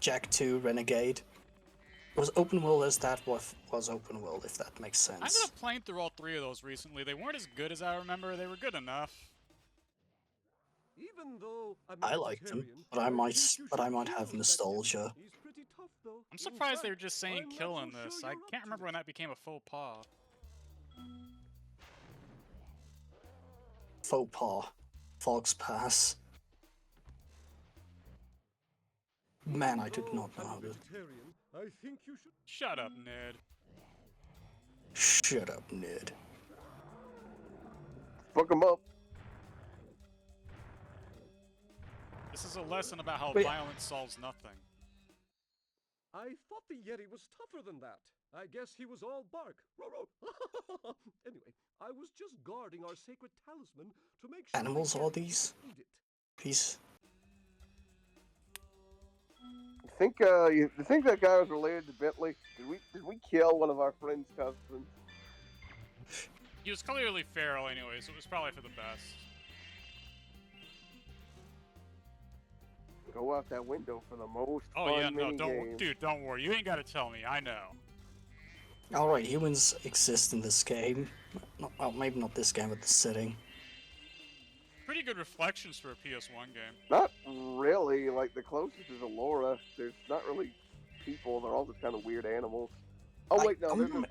[SPEAKER 10] Jack 2 Renegade. It was open world as that was open world, if that makes
[SPEAKER 1] I ended
[SPEAKER 10] sense.
[SPEAKER 1] up playing through all 3 of those recently. They weren't as good as I remember. They were good enough.
[SPEAKER 6] Even though I'm
[SPEAKER 10] I liked them, but I might have nostalgia.
[SPEAKER 6] He's pretty tough, though.
[SPEAKER 1] I'm surprised they were
[SPEAKER 6] In
[SPEAKER 1] just
[SPEAKER 6] fact,
[SPEAKER 1] saying
[SPEAKER 6] I'm not
[SPEAKER 1] kill
[SPEAKER 6] so
[SPEAKER 1] in this.
[SPEAKER 6] sure
[SPEAKER 1] I
[SPEAKER 6] you're up
[SPEAKER 1] can't
[SPEAKER 6] to
[SPEAKER 1] remember
[SPEAKER 6] it.
[SPEAKER 1] when that became a faux pas.
[SPEAKER 10] Faux pas. Fox Pass. Man, I did
[SPEAKER 6] Though
[SPEAKER 10] not know
[SPEAKER 6] I'm
[SPEAKER 10] how
[SPEAKER 6] a
[SPEAKER 10] to...
[SPEAKER 6] vegetarian, I think you should.
[SPEAKER 1] Shut up, Ned.
[SPEAKER 10] Shut up, Ned.
[SPEAKER 9] Fuck 'em up.
[SPEAKER 1] This is a lesson about how
[SPEAKER 10] But yeah.
[SPEAKER 1] violence solves nothing.
[SPEAKER 6] I thought the Yeti was tougher than that. I guess he was all bark. Anyway, I was just guarding our sacred talisman to make sure
[SPEAKER 10] Animals
[SPEAKER 6] the
[SPEAKER 10] are
[SPEAKER 6] Yeti
[SPEAKER 10] these?
[SPEAKER 6] didn't eat it.
[SPEAKER 10] Peace.
[SPEAKER 9] You think that guy was related to Bentley? Did we kill one of our friend's cousins?
[SPEAKER 1] He was clearly feral anyway, so it was probably for the best.
[SPEAKER 9] Go out that window for the most
[SPEAKER 1] Oh
[SPEAKER 9] fun
[SPEAKER 1] yeah, no,
[SPEAKER 9] mini game.
[SPEAKER 1] dude, don't worry. You ain't gotta tell me. I know.
[SPEAKER 10] Alright, humans exist in this game. Well, maybe not this game, but the setting.
[SPEAKER 1] Pretty good reflections for a PS1 game.
[SPEAKER 9] Not really. Like, the closest is Alora. There's not really people. They're all just kind of weird animals. Oh, wait, no, there's a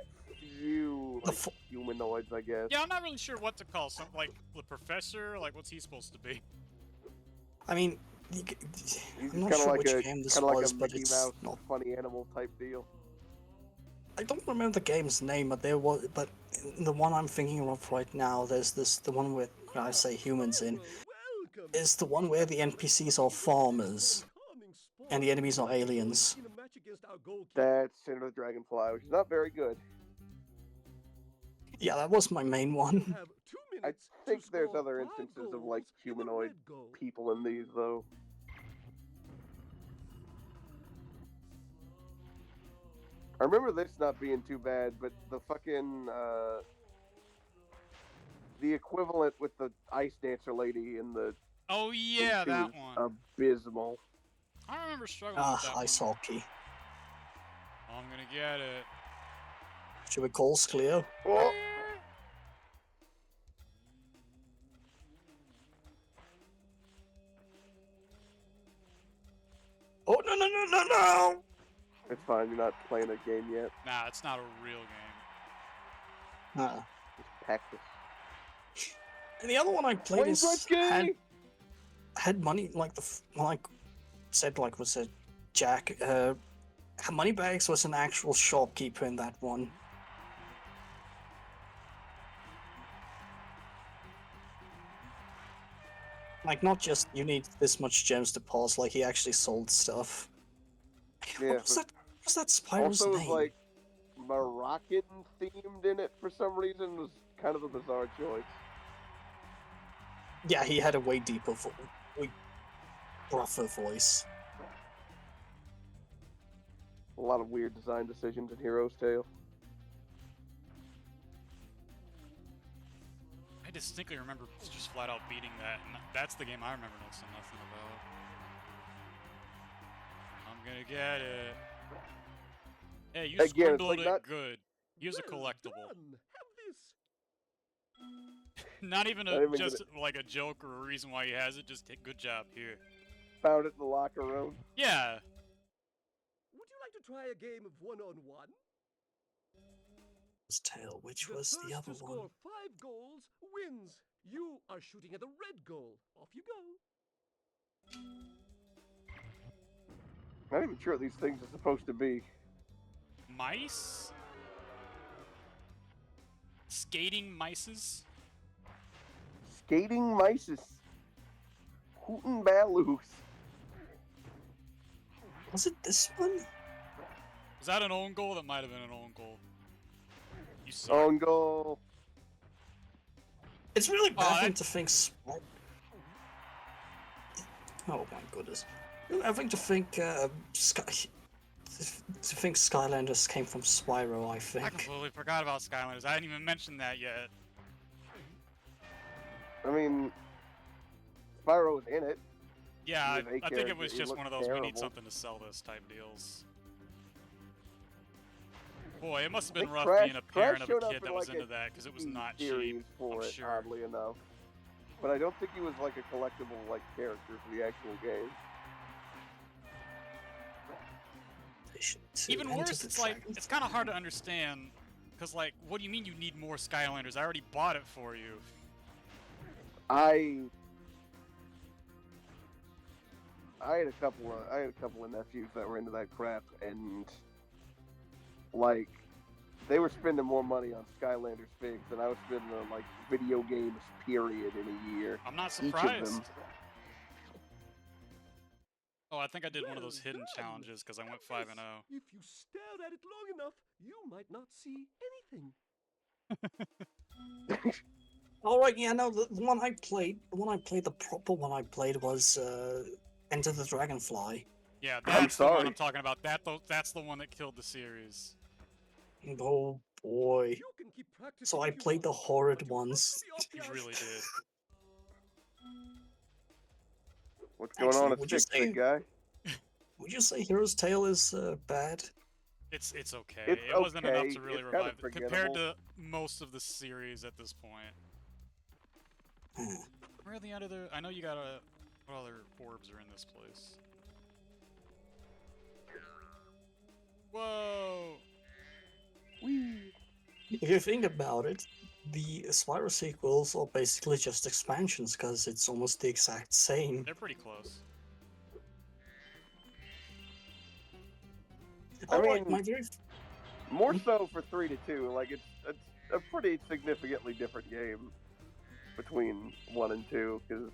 [SPEAKER 9] few, like, humanoids, I guess.
[SPEAKER 1] Yeah, I'm not really sure what to call some, like, the professor, like, what's he supposed to be?
[SPEAKER 10] I mean,
[SPEAKER 9] He's
[SPEAKER 10] I'm not
[SPEAKER 9] kind of
[SPEAKER 10] sure
[SPEAKER 9] like
[SPEAKER 10] which
[SPEAKER 9] a
[SPEAKER 10] game this
[SPEAKER 9] kind of like
[SPEAKER 10] was,
[SPEAKER 9] a
[SPEAKER 10] but
[SPEAKER 9] Mickey
[SPEAKER 10] it's
[SPEAKER 9] Mouse
[SPEAKER 10] not.
[SPEAKER 9] funny animal type deal.
[SPEAKER 10] I don't remember the game's name, but the one I'm thinking of right now, there's the one with, I say humans in,
[SPEAKER 6] Welcome.
[SPEAKER 10] is the one where the NPCs are farmers, and the enemies are aliens.
[SPEAKER 6] In a match against our goalkeeper.
[SPEAKER 9] That's Enter the Dragonfly, which is not very good.
[SPEAKER 10] Yeah, that was my main one.
[SPEAKER 6] You have 2
[SPEAKER 9] I
[SPEAKER 6] minutes
[SPEAKER 9] think
[SPEAKER 6] to
[SPEAKER 9] there's
[SPEAKER 6] score
[SPEAKER 9] other
[SPEAKER 6] 5
[SPEAKER 9] instances of,
[SPEAKER 6] goals
[SPEAKER 9] like,
[SPEAKER 6] in the
[SPEAKER 9] humanoid
[SPEAKER 6] red goal.
[SPEAKER 9] people in these, though. I remember this not being too bad, but the fucking, the equivalent with the ice dancer lady in the...
[SPEAKER 1] Oh yeah,
[SPEAKER 9] she
[SPEAKER 1] that
[SPEAKER 9] was
[SPEAKER 1] one.
[SPEAKER 9] abysmal.
[SPEAKER 1] I remember struggling with that
[SPEAKER 10] Ice
[SPEAKER 1] one.
[SPEAKER 10] hockey.
[SPEAKER 1] I'm gonna get it.
[SPEAKER 10] Should we call Cleo?
[SPEAKER 9] Oh!
[SPEAKER 10] Oh, no!
[SPEAKER 9] It's fine, you're not playing a game yet.
[SPEAKER 1] Nah, it's not a real game.
[SPEAKER 9] Just practice.
[SPEAKER 10] And the other one I played
[SPEAKER 9] Wayne
[SPEAKER 10] is
[SPEAKER 9] Gretzky!
[SPEAKER 10] had money, like I said, like was a Jack, Moneybags was an actual shopkeeper in that one. Like, not just you need this much gems to pass, like he actually sold stuff.
[SPEAKER 9] Yeah,
[SPEAKER 10] What's that Spyro's
[SPEAKER 9] also,
[SPEAKER 10] name?
[SPEAKER 9] was like Moroccan themed in it for some reason. It was kind of a bizarre choice.
[SPEAKER 10] Yeah, he had a way deeper, way rougher voice.
[SPEAKER 9] A lot of weird design decisions in Hero's Tale.
[SPEAKER 1] I distinctly remember just flat out beating that, and that's the game I remember next to nothing about. I'm gonna get it. Hey, you
[SPEAKER 9] Again, it's
[SPEAKER 1] scribbled
[SPEAKER 9] like
[SPEAKER 1] it
[SPEAKER 9] not-
[SPEAKER 1] good. Use a
[SPEAKER 6] Well
[SPEAKER 1] collectible.
[SPEAKER 6] done. Have this.
[SPEAKER 1] Not even
[SPEAKER 9] Not even
[SPEAKER 1] just like a joke or a reason why he has it. Just good job here.
[SPEAKER 9] Found it in the locker room.
[SPEAKER 1] Yeah.
[SPEAKER 6] Would you like to try a game of one-on-one?
[SPEAKER 10] Tale, which
[SPEAKER 6] The
[SPEAKER 10] was the
[SPEAKER 6] first
[SPEAKER 10] other
[SPEAKER 6] to
[SPEAKER 10] one?
[SPEAKER 6] score 5 goals wins. You are shooting at the red goal. Off you go.
[SPEAKER 9] Not even sure what these things are supposed to be.
[SPEAKER 1] Mice? Skating mices?
[SPEAKER 9] Skating mices. Hootin' Baloos.
[SPEAKER 10] Was it this one?
[SPEAKER 1] Was that an own goal? That might have been an own goal. You suck.
[SPEAKER 9] Own goal.
[SPEAKER 10] It's really baffling
[SPEAKER 1] that-
[SPEAKER 10] to think. Oh my goodness! I think to think Skylanders came from Spyro. I
[SPEAKER 1] I
[SPEAKER 10] think.
[SPEAKER 1] completely forgot about Skylanders. I didn't even mention that yet.
[SPEAKER 9] I mean, Spyro was in it.
[SPEAKER 1] Yeah,
[SPEAKER 9] He was a
[SPEAKER 1] I think it was
[SPEAKER 9] character. He
[SPEAKER 1] just
[SPEAKER 9] looked
[SPEAKER 1] one of those we need
[SPEAKER 9] terrible.
[SPEAKER 1] something to sell this type deals. Boy, it must have
[SPEAKER 9] I
[SPEAKER 1] been
[SPEAKER 9] think
[SPEAKER 1] rough
[SPEAKER 9] Crash-
[SPEAKER 1] being a parent
[SPEAKER 9] Crash
[SPEAKER 1] of
[SPEAKER 9] showed
[SPEAKER 1] a
[SPEAKER 9] up
[SPEAKER 1] kid
[SPEAKER 9] in,
[SPEAKER 1] that was
[SPEAKER 9] like,
[SPEAKER 1] into
[SPEAKER 9] a
[SPEAKER 1] that because it was not
[SPEAKER 9] series
[SPEAKER 1] cheap.
[SPEAKER 9] for
[SPEAKER 1] I'm
[SPEAKER 9] it,
[SPEAKER 1] sure.
[SPEAKER 9] oddly enough. But I don't think he was like a collectible like character for the actual game.
[SPEAKER 1] Even worse, it's like it's kind of hard to understand because like, what do you mean you need more Skylanders? I already bought it for you.
[SPEAKER 9] I had a couple of nephews that were into that crap, and like they were spending more money on Skylanders figs than I was spending on like video games period in a year.
[SPEAKER 1] I'm not
[SPEAKER 9] Each of
[SPEAKER 1] surprised.
[SPEAKER 9] them.
[SPEAKER 1] Oh, I think I did one of those
[SPEAKER 6] Well
[SPEAKER 1] hidden
[SPEAKER 6] done.
[SPEAKER 1] challenges because I went 5-0.
[SPEAKER 6] If you stared at it long enough, you might not see anything.
[SPEAKER 10] All right, yeah, no, the one I played, the proper one I played was Enter the Dragonfly.
[SPEAKER 1] Yeah,
[SPEAKER 9] I'm
[SPEAKER 1] that's the one
[SPEAKER 9] sorry.
[SPEAKER 1] I'm talking about. That's the one that killed the series.
[SPEAKER 10] Oh boy!
[SPEAKER 6] You can keep practicing
[SPEAKER 10] So I
[SPEAKER 6] if you
[SPEAKER 10] played the
[SPEAKER 6] want,
[SPEAKER 10] horrid
[SPEAKER 6] but you must
[SPEAKER 10] ones.
[SPEAKER 6] be
[SPEAKER 1] You
[SPEAKER 6] obvious.
[SPEAKER 1] really did.
[SPEAKER 9] What's going
[SPEAKER 10] Actually,
[SPEAKER 9] on at
[SPEAKER 10] would you
[SPEAKER 9] Stick
[SPEAKER 10] say-
[SPEAKER 9] Stick, guy?
[SPEAKER 10] Would you say Hero's Tale is bad?
[SPEAKER 1] It's okay.
[SPEAKER 9] It's
[SPEAKER 1] It wasn't enough
[SPEAKER 9] okay.
[SPEAKER 1] to really
[SPEAKER 9] It's kinda
[SPEAKER 1] revive it compared
[SPEAKER 9] forgettable.
[SPEAKER 1] to most of the series at this point.
[SPEAKER 10] Hmm.
[SPEAKER 1] Where are the other? I know you got a. What other orbs are in this place? Whoa!
[SPEAKER 10] If you think about it, the Spyro sequels are basically just expansions because it's almost the exact same.
[SPEAKER 1] They're pretty close.
[SPEAKER 10] Alright,
[SPEAKER 9] mean-
[SPEAKER 10] my very
[SPEAKER 9] More so for 3 to 2. Like it's a pretty significantly different game between 1 and 2 because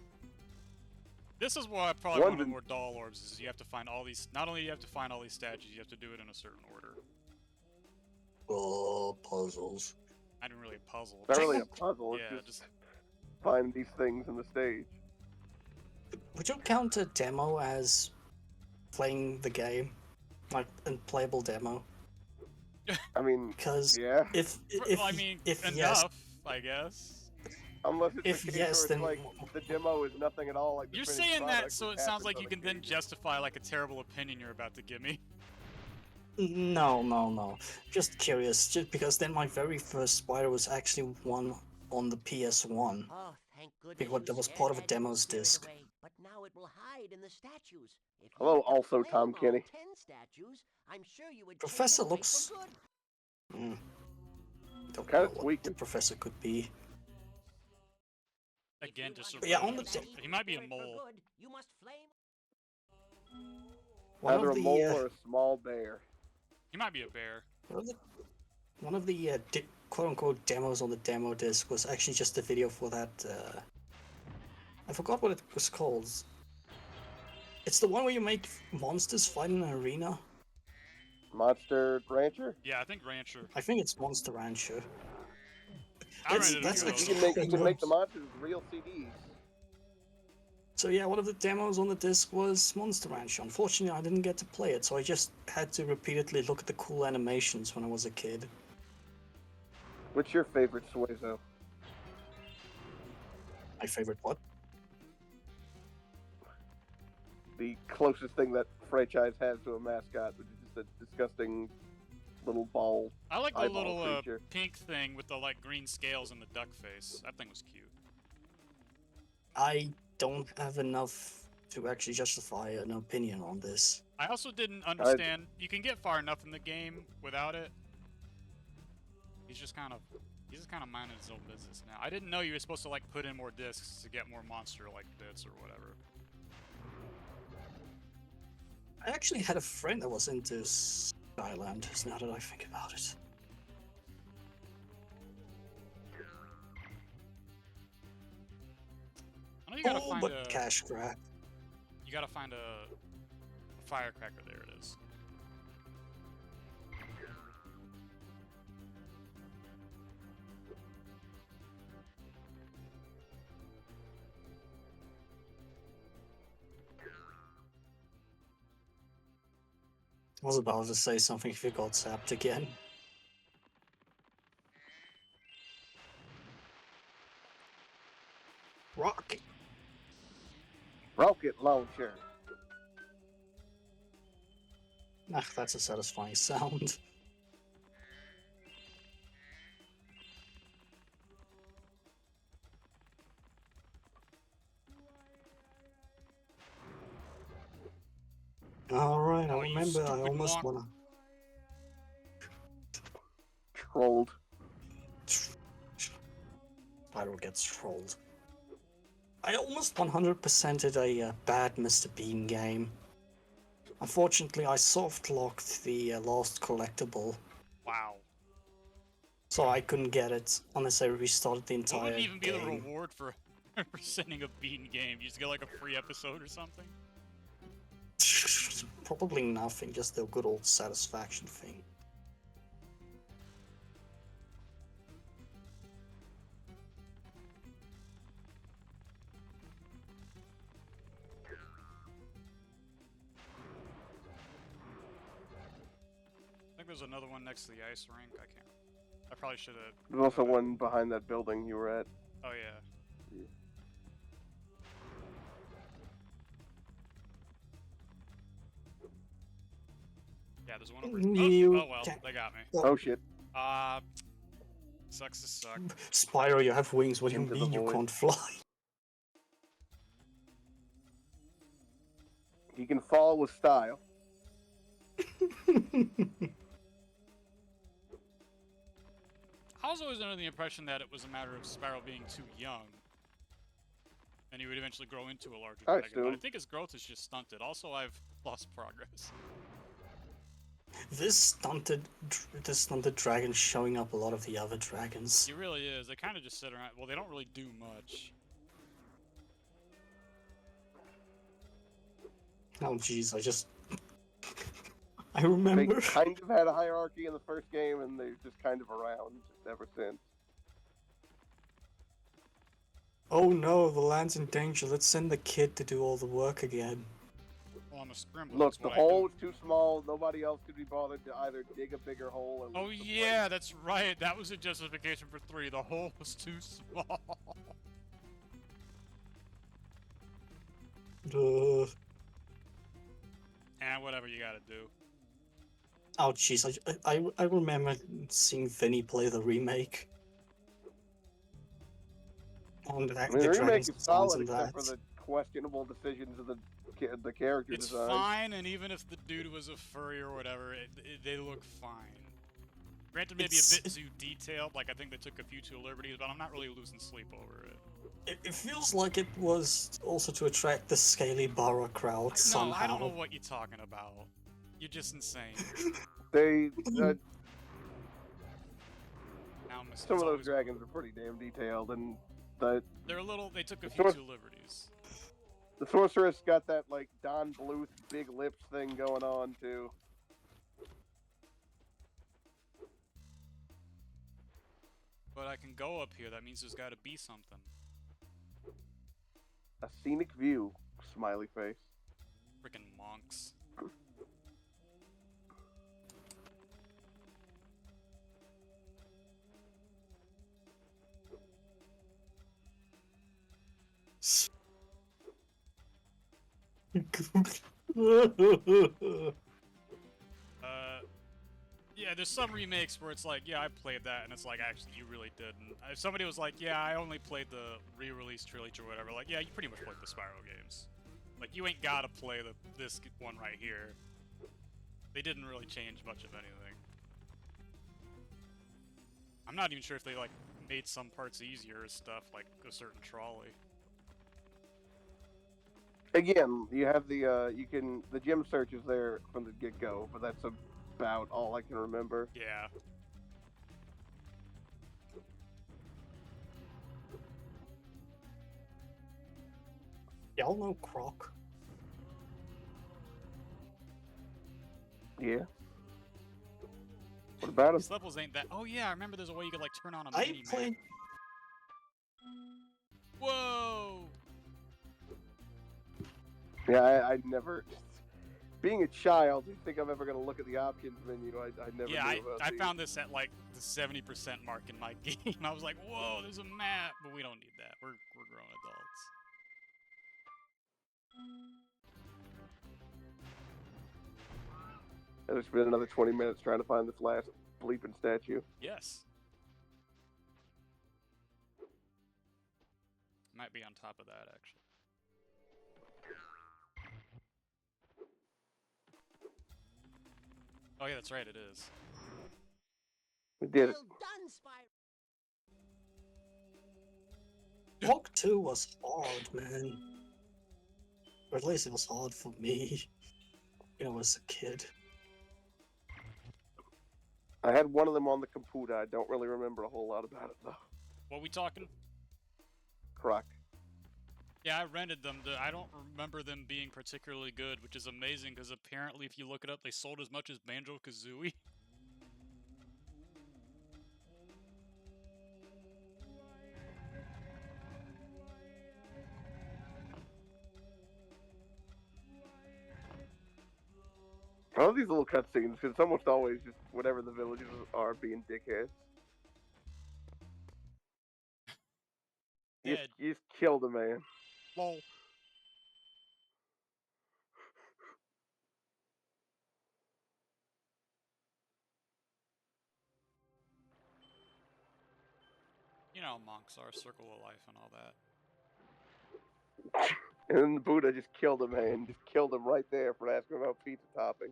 [SPEAKER 1] This is why I probably
[SPEAKER 9] One's
[SPEAKER 1] wanted
[SPEAKER 9] in-
[SPEAKER 1] more doll orbs. Is you have to find all these. Not only do you have to find all these statues, you have to do it in a certain order.
[SPEAKER 10] puzzles.
[SPEAKER 1] I didn't really puzzle.
[SPEAKER 9] it's not really a puzzle. It's
[SPEAKER 1] Yeah,
[SPEAKER 9] just
[SPEAKER 1] just
[SPEAKER 9] find these things in the stage.
[SPEAKER 10] Would you count a demo as playing the game, like a playable demo?
[SPEAKER 9] I mean,
[SPEAKER 10] Because
[SPEAKER 9] yeah.
[SPEAKER 10] if
[SPEAKER 1] I mean,
[SPEAKER 10] if
[SPEAKER 1] enough,
[SPEAKER 10] yes,
[SPEAKER 1] I guess.
[SPEAKER 9] Unless it's
[SPEAKER 10] if
[SPEAKER 9] a case
[SPEAKER 10] yes,
[SPEAKER 9] where
[SPEAKER 10] then
[SPEAKER 9] it's like the demo is nothing at all. Like the
[SPEAKER 1] You're
[SPEAKER 9] finished
[SPEAKER 1] saying that
[SPEAKER 9] product,
[SPEAKER 1] so
[SPEAKER 9] which
[SPEAKER 1] it sounds
[SPEAKER 9] happens
[SPEAKER 1] like
[SPEAKER 9] on
[SPEAKER 1] you can then
[SPEAKER 9] occasion.
[SPEAKER 1] justify like a terrible opinion you're about to give me.
[SPEAKER 10] no. Just curious, just because then my very first Spyro was actually one on the PS1.
[SPEAKER 4] Oh, thank goodness.
[SPEAKER 10] Because
[SPEAKER 4] you
[SPEAKER 10] that was
[SPEAKER 4] scared
[SPEAKER 10] part of a
[SPEAKER 4] that
[SPEAKER 10] demos
[SPEAKER 4] spirit
[SPEAKER 10] disc.
[SPEAKER 4] away, but now it will hide in the statues. If you
[SPEAKER 9] Hello,
[SPEAKER 4] could
[SPEAKER 9] also
[SPEAKER 4] flame
[SPEAKER 9] Tom
[SPEAKER 4] all
[SPEAKER 9] Kenny.
[SPEAKER 4] 10 statues, I'm sure you would
[SPEAKER 10] Professor
[SPEAKER 4] chase it away
[SPEAKER 10] looks-
[SPEAKER 4] for good.
[SPEAKER 10] Don't
[SPEAKER 9] Kinda
[SPEAKER 10] know what
[SPEAKER 9] tweaking.
[SPEAKER 10] the professor could be.
[SPEAKER 1] Again, just
[SPEAKER 10] Yeah, on the
[SPEAKER 1] he might be a mole.
[SPEAKER 4] You must flame.
[SPEAKER 10] One
[SPEAKER 9] Either
[SPEAKER 10] of
[SPEAKER 9] a
[SPEAKER 10] the
[SPEAKER 9] mole or a small bear.
[SPEAKER 1] He might be a bear.
[SPEAKER 10] one of the quote-unquote demos on the demo disc was actually just a video for that. I forgot what it was called. It's the one where you make monsters fight in an arena.
[SPEAKER 9] Monster Rancher?
[SPEAKER 1] Yeah, I think Rancher.
[SPEAKER 10] I think it's Monster Rancher.
[SPEAKER 1] I
[SPEAKER 10] That's-
[SPEAKER 1] rented
[SPEAKER 10] that's
[SPEAKER 1] a few of
[SPEAKER 10] actually-
[SPEAKER 9] You
[SPEAKER 1] those.
[SPEAKER 9] can make the monsters with real CDs.
[SPEAKER 10] So yeah, one of the demos on the disc was Monster Rancher. Unfortunately, I didn't get to play it, so I just had to repeatedly look at the cool animations when I was a kid.
[SPEAKER 9] What's your favorite Suezo?
[SPEAKER 10] My favorite what?
[SPEAKER 9] The closest thing that franchise has to a mascot, which is just a disgusting little ball.
[SPEAKER 1] I like the
[SPEAKER 9] eyeball
[SPEAKER 1] little
[SPEAKER 9] creature.
[SPEAKER 1] pink thing with the like green scales and the duck face. That thing was cute.
[SPEAKER 10] I don't have enough to actually justify an opinion on this.
[SPEAKER 1] I also didn't understand. You can get far enough in the game without it. He's just kind of minding his own business now. I didn't know you were supposed to like put in more discs to get more monster like bits or whatever.
[SPEAKER 10] I actually had a friend that was into Skylanders, now that I think about it.
[SPEAKER 1] I know you gotta
[SPEAKER 10] Oh,
[SPEAKER 1] find
[SPEAKER 10] but
[SPEAKER 1] a.
[SPEAKER 10] cash grab.
[SPEAKER 1] You gotta find a firecracker. There it is.
[SPEAKER 10] was about to say something if you got zapped again. Rocket!
[SPEAKER 9] Rocket launcher.
[SPEAKER 10] Ah, that's a satisfying sound. Alright, I
[SPEAKER 1] Oh, you
[SPEAKER 10] remember I
[SPEAKER 1] stupid
[SPEAKER 10] almost
[SPEAKER 1] monk.
[SPEAKER 10] wanna...
[SPEAKER 9] Trolled.
[SPEAKER 10] Spyro gets trolled. I almost 100%ed a bad Mr. Bean game. Unfortunately, I soft-locked the last collectible,
[SPEAKER 1] Wow.
[SPEAKER 10] so I couldn't get it unless I restarted the
[SPEAKER 1] What
[SPEAKER 10] entire
[SPEAKER 1] would even be the
[SPEAKER 10] game.
[SPEAKER 1] reward for sending a bean game? You just get like a free episode or something?
[SPEAKER 10] Probably nothing, just the good old satisfaction thing.
[SPEAKER 1] I think there's another one next to the ice rink. I probably should have.
[SPEAKER 9] There's also one behind that building you were at.
[SPEAKER 1] Oh yeah. Yeah, there's one over. Oh well, they got me.
[SPEAKER 9] Oh shit.
[SPEAKER 1] Sucks to suck.
[SPEAKER 10] Spyro, you have wings. What do you
[SPEAKER 9] Into the
[SPEAKER 10] mean you
[SPEAKER 9] void.
[SPEAKER 10] can't fly?
[SPEAKER 9] He can fall with style.
[SPEAKER 1] I was always under the impression that it was a matter of Spyro being too young, and he would eventually grow into a larger dragon. But I think his growth is just stunted. Also, I've lost progress.
[SPEAKER 10] This stunted dragon showing up a lot of the other dragons.
[SPEAKER 1] He really is. They kind of just sit around. Well, they don't really do much.
[SPEAKER 10] Oh jeez, I remember.
[SPEAKER 9] They kind of had a hierarchy in the first game, and they're just kind of around ever since.
[SPEAKER 10] Oh no, the land's in danger. Let's send the kid to do all the work again.
[SPEAKER 1] Well, I'm a scrimble.
[SPEAKER 9] Look, the hole was too small. Nobody else could be bothered to either dig a bigger hole or.
[SPEAKER 1] Oh yeah, that's right. That was a justification for 3. The hole was too small. And whatever you gotta do.
[SPEAKER 10] Oh jeez, I remember seeing Vinny play the remake. And
[SPEAKER 9] I mean, the remake is solid, except for the questionable decisions of the character
[SPEAKER 1] It's
[SPEAKER 9] design.
[SPEAKER 1] fine, and even if the dude was a furry or whatever, they look fine. Granted, maybe a bit too detailed. Like I think they took a few too liberties, but I'm not really losing sleep over it.
[SPEAKER 10] It feels like it was also to attract the scaly Barra crowd somehow.
[SPEAKER 1] No, I don't know what you're talking about. You're just insane.
[SPEAKER 9] They
[SPEAKER 1] Some
[SPEAKER 9] of those dragons are pretty damn detailed, and
[SPEAKER 1] they're a little. They took a few too liberties.
[SPEAKER 9] The sorceress got that like Don Bluth big lips thing going on too.
[SPEAKER 1] But I can go up here. That means there's got to be something.
[SPEAKER 9] A scenic view, smiley face.
[SPEAKER 1] Freaking monks. Yeah, there's some remakes where it's like, yeah, I played that, and it's like, actually, you really didn't. If somebody was like, yeah, I only played the re-release trilogy or whatever, like, yeah, you pretty much played the Spyro games. Like, you ain't gotta play this one right here. They didn't really change much of anything. I'm not even sure if they, like, made some parts easier or stuff, like a certain trolley.
[SPEAKER 9] Again, you have the the gym search is there from the get-go, but that's about all I can remember.
[SPEAKER 1] Yeah.
[SPEAKER 10] Y'all know Croc?
[SPEAKER 9] Yeah. What about him?
[SPEAKER 1] These levels ain't that. Oh yeah, I remember there's a way you could like turn on a
[SPEAKER 10] I
[SPEAKER 1] mini
[SPEAKER 10] played.
[SPEAKER 1] map. Whoa!
[SPEAKER 9] Yeah, I never. being a child, you think I'm ever gonna look at the options menu? I never
[SPEAKER 1] Yeah,
[SPEAKER 9] knew about
[SPEAKER 1] I
[SPEAKER 9] these.
[SPEAKER 1] found this at like the 70% mark in my game. I was like, whoa, there's a map, but we don't need that. We're grown adults.
[SPEAKER 9] And it's been another 20 minutes trying to find this last bleeping statue.
[SPEAKER 1] Yes. Might be on top of that, actually. Oh yeah, that's right, it is.
[SPEAKER 9] We did it.
[SPEAKER 4] Well done, Spyro.
[SPEAKER 10] Block 2 was hard, man. Or at least it was hard for me. You know, as a kid.
[SPEAKER 9] I had one of them on the computer. I don't really remember a whole lot about it, though.
[SPEAKER 1] What we talking?
[SPEAKER 9] Correct.
[SPEAKER 1] Yeah, I rented them. I don't remember them being particularly good, which is amazing because apparently, if you look it up, they sold as much as Banjo-Kazooie.
[SPEAKER 9] I love these little cutscenes because it's almost always just whatever the villagers are being dickheads.
[SPEAKER 1] Yeah.
[SPEAKER 9] You just killed a man.
[SPEAKER 1] Lol. You know how monks are, circle of life and all that.
[SPEAKER 9] And then the Buddha just killed a man. Just killed him right there for asking about pizza topping.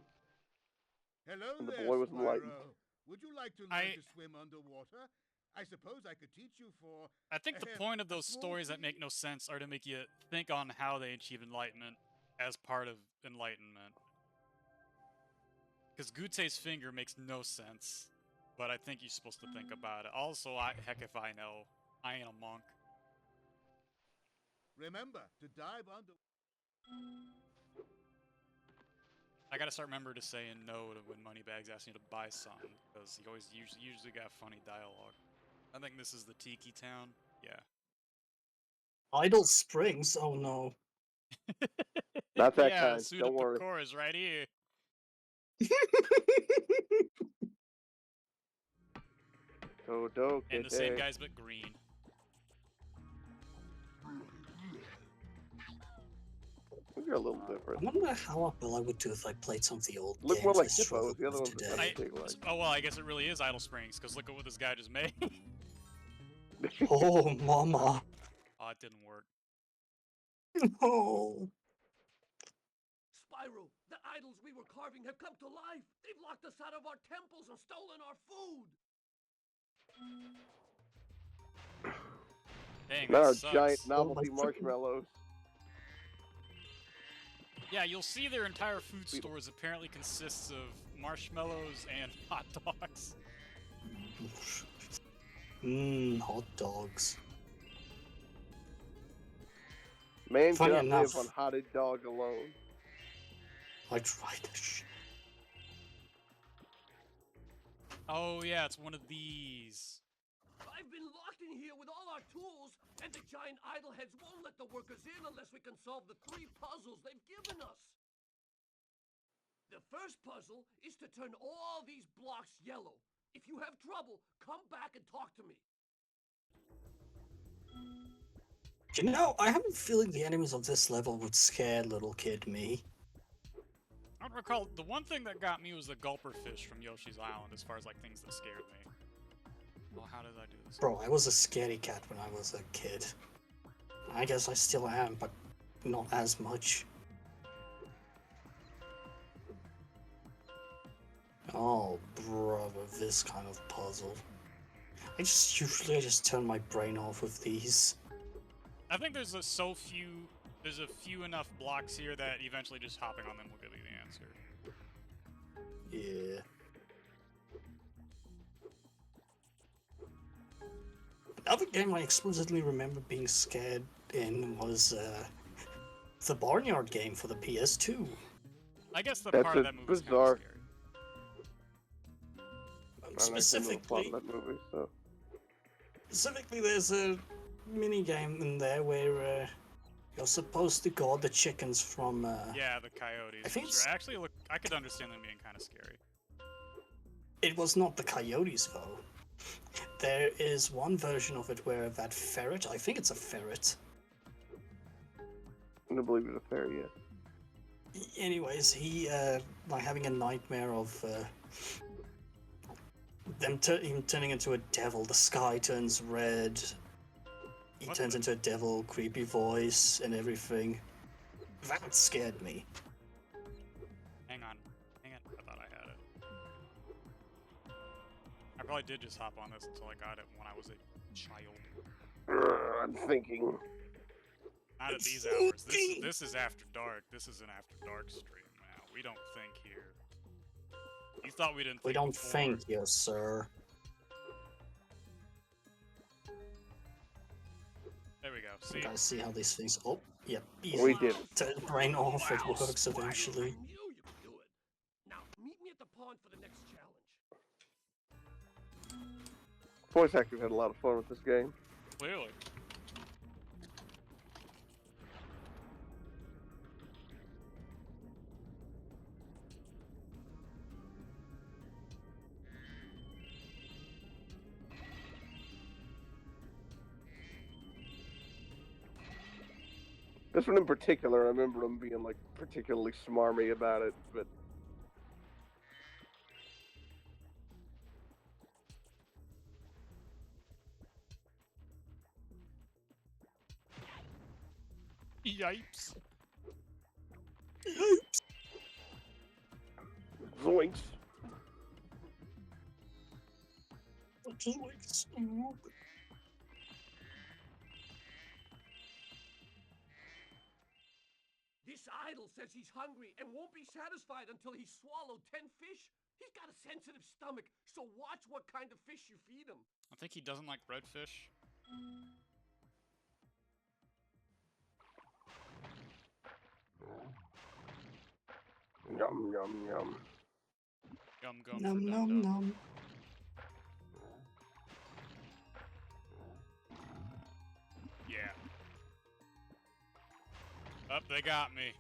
[SPEAKER 8] Hello
[SPEAKER 9] And the
[SPEAKER 8] there,
[SPEAKER 9] boy was enlightened.
[SPEAKER 8] Spyro. Would you like to learn to swim underwater? I suppose I could teach you for...
[SPEAKER 1] I think the point of those stories that make no sense are to make you think on how they achieve enlightenment as part of enlightenment. Because Gute's finger makes no sense, but I think you're supposed to think about it. Also, heck if I know. I ain't a monk.
[SPEAKER 8] Remember to dive under...
[SPEAKER 1] I gotta start remembering to saying no to when Moneybags asks me to buy something, because he always usually got funny dialogue. I think this is the Tiki Town. Yeah.
[SPEAKER 10] Idle Springs? Oh no.
[SPEAKER 9] Not that
[SPEAKER 1] yeah,
[SPEAKER 9] kind.
[SPEAKER 1] Suda
[SPEAKER 9] Don't worry.
[SPEAKER 1] Pecora is right here. And the same guys, but green.
[SPEAKER 9] You're a little different.
[SPEAKER 10] I wonder how well I would do if I played some of the old
[SPEAKER 9] Look
[SPEAKER 10] games
[SPEAKER 9] more like
[SPEAKER 10] I struggled
[SPEAKER 9] Hippos. The other
[SPEAKER 10] with
[SPEAKER 9] one's
[SPEAKER 10] today.
[SPEAKER 1] Oh well, I guess it really is Idle Springs, because look at what this guy just made.
[SPEAKER 10] Oh, mama.
[SPEAKER 1] Oh, it didn't work.
[SPEAKER 10] No.
[SPEAKER 6] Spyro, the idols we were carving have come to life. They've locked us out of our temples and stolen our food.
[SPEAKER 1] Dang,
[SPEAKER 9] Now
[SPEAKER 1] that
[SPEAKER 9] our
[SPEAKER 1] sucks.
[SPEAKER 9] giant novelty marshmallows.
[SPEAKER 1] Yeah, you'll see their entire food stores apparently consists of marshmallows and hot dogs.
[SPEAKER 10] Hot dogs.
[SPEAKER 9] Man
[SPEAKER 10] Funny
[SPEAKER 9] cannot live
[SPEAKER 10] enough-
[SPEAKER 9] on hotted dog alone.
[SPEAKER 10] I tried this shit.
[SPEAKER 1] Oh yeah, it's one of these.
[SPEAKER 6] I've been locked in here with all our tools, and the giant idol heads won't let the workers in unless we can solve the 3 puzzles they've given us. The first puzzle is to turn all these blocks yellow. If you have trouble, come back and talk to me.
[SPEAKER 10] You know, I have a feeling the enemies of this level would scare little kid me.
[SPEAKER 1] I don't recall. The one thing that got me was the gulper fish from Yoshi's Island, as far as like things that scared me. Well, how did I do this?
[SPEAKER 10] Bro, I was a scaredy cat when I was a kid. I guess I still am, but not as much. Oh, brother, this kind of puzzle. I just turn my brain off with these.
[SPEAKER 1] I think there's a few enough blocks here that eventually just hopping on them will give you the answer.
[SPEAKER 10] Yeah. Another game I explicitly remember being scared in was the Barnyard game for the PS2.
[SPEAKER 1] I guess the
[SPEAKER 9] That's
[SPEAKER 1] part of that movie is kind
[SPEAKER 9] bizarre.
[SPEAKER 1] of scary.
[SPEAKER 10] Specifically,
[SPEAKER 9] that movie, so.
[SPEAKER 10] Specifically, there's a mini game in there where You're supposed to guard the chickens from.
[SPEAKER 1] Yeah, the coyotes.
[SPEAKER 10] I think
[SPEAKER 1] For sure. Actually, look, I could understand them being kind of scary.
[SPEAKER 10] it was not the coyotes though. There is one version of it where that ferret, I think it's a ferret.
[SPEAKER 9] I don't believe it's a fairy yet.
[SPEAKER 10] Anyways, he like having a nightmare of him turning into a devil. The sky turns red. He
[SPEAKER 1] What
[SPEAKER 10] turns
[SPEAKER 1] the-
[SPEAKER 10] into a devil, creepy voice and everything. That scared me.
[SPEAKER 1] Hang on. I thought I had it. I probably did just hop on this until I got it when I was a child.
[SPEAKER 9] I'm thinking.
[SPEAKER 1] Not at these hours. This is after dark. This is an after dark stream now. We don't think here. You thought we didn't think
[SPEAKER 10] We don't
[SPEAKER 1] before.
[SPEAKER 10] think, yes, sir.
[SPEAKER 1] There we go.
[SPEAKER 10] You
[SPEAKER 1] See?
[SPEAKER 10] guys see how these things. Oh, yep. Easy.
[SPEAKER 9] We did.
[SPEAKER 10] Turn brain off. It
[SPEAKER 6] Wow,
[SPEAKER 10] works
[SPEAKER 6] Spyro,
[SPEAKER 10] eventually.
[SPEAKER 6] I knew you could do it. Now, meet me at the pond for the next challenge.
[SPEAKER 9] Voice actors had a lot of fun with this game.
[SPEAKER 1] Clearly.
[SPEAKER 9] This one in particular, I remember them being like particularly smarmy about it, but
[SPEAKER 1] Yipes.
[SPEAKER 9] zoinks.
[SPEAKER 6] This idol says he's hungry and won't be satisfied until he's swallowed 10 fish. He's got a sensitive stomach, so watch what kind of fish you feed him.
[SPEAKER 1] I think he doesn't like redfish.
[SPEAKER 9] Yum yum yum.
[SPEAKER 1] Gum gum
[SPEAKER 10] Nom
[SPEAKER 1] for
[SPEAKER 10] nom
[SPEAKER 1] dum dum.
[SPEAKER 10] nom.
[SPEAKER 1] Yeah. Up, they got me.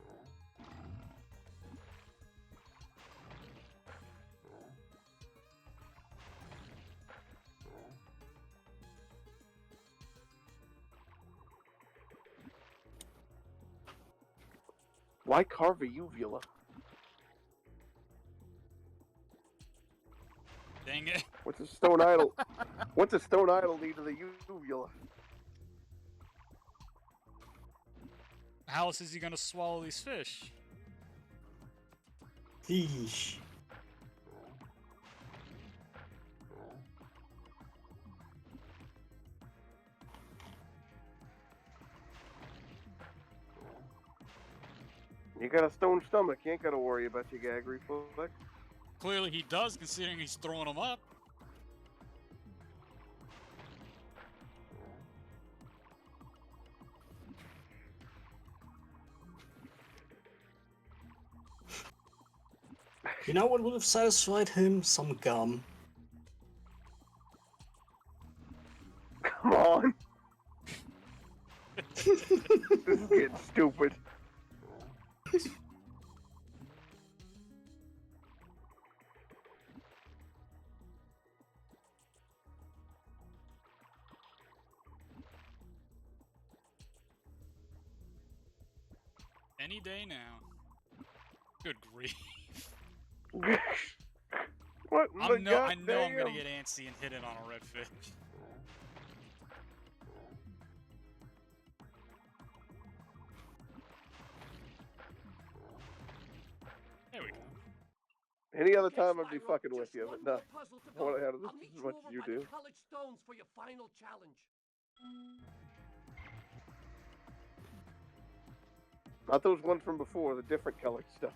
[SPEAKER 9] Why carve a uvula?
[SPEAKER 1] Dang it.
[SPEAKER 9] What's a stone idol? What's a stone idol need to the uvula?
[SPEAKER 1] How else is he gonna swallow these fish?
[SPEAKER 10] Yeesh.
[SPEAKER 9] You got a stone stomach, you ain't gotta worry about your gag reflex.
[SPEAKER 1] Clearly he does, considering he's throwing them up.
[SPEAKER 10] You know what would have satisfied him? Some gum.
[SPEAKER 9] Come on! This is getting stupid.
[SPEAKER 1] Any day now. Good grief.
[SPEAKER 9] What in the
[SPEAKER 1] I know I'm
[SPEAKER 9] goddamn-
[SPEAKER 1] gonna get antsy and hit it on a redfish. There we go.
[SPEAKER 9] Any other
[SPEAKER 6] Okay,
[SPEAKER 9] time I'd be
[SPEAKER 6] Spyro,
[SPEAKER 9] fucking with
[SPEAKER 6] just
[SPEAKER 9] you,
[SPEAKER 6] one
[SPEAKER 9] but no.
[SPEAKER 6] more puzzle to
[SPEAKER 9] I wanna
[SPEAKER 6] go.
[SPEAKER 9] have this
[SPEAKER 6] I'll meet
[SPEAKER 9] as
[SPEAKER 6] you
[SPEAKER 9] much
[SPEAKER 6] over
[SPEAKER 9] as you
[SPEAKER 6] by
[SPEAKER 9] do.
[SPEAKER 6] the colored stones for your final challenge.
[SPEAKER 9] Not those ones from before, the different colored stuff.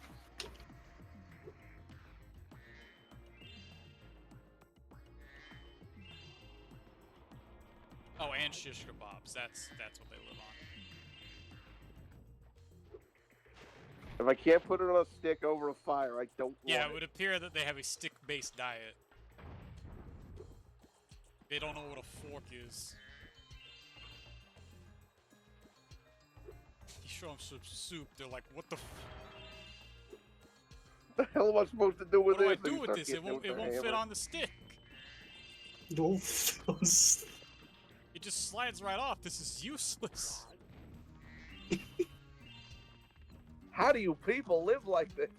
[SPEAKER 1] Oh, and shish kebabs. That's what they live on.
[SPEAKER 9] If I can't put it on a stick over a fire, I don't
[SPEAKER 1] Yeah,
[SPEAKER 9] want
[SPEAKER 1] it would appear that they have a stick-based diet. They don't know what a fork is. you show them some soup, they're like, what the
[SPEAKER 9] The hell am I supposed to do with
[SPEAKER 1] what do I
[SPEAKER 9] this?
[SPEAKER 1] do
[SPEAKER 9] And
[SPEAKER 1] with
[SPEAKER 9] start
[SPEAKER 1] this?
[SPEAKER 9] hitting
[SPEAKER 1] It
[SPEAKER 9] with
[SPEAKER 1] won't
[SPEAKER 9] the
[SPEAKER 1] fit
[SPEAKER 9] hammer.
[SPEAKER 1] on the stick.
[SPEAKER 10] Wolf.
[SPEAKER 1] It just slides right off. This is useless.
[SPEAKER 9] How do you people live like this?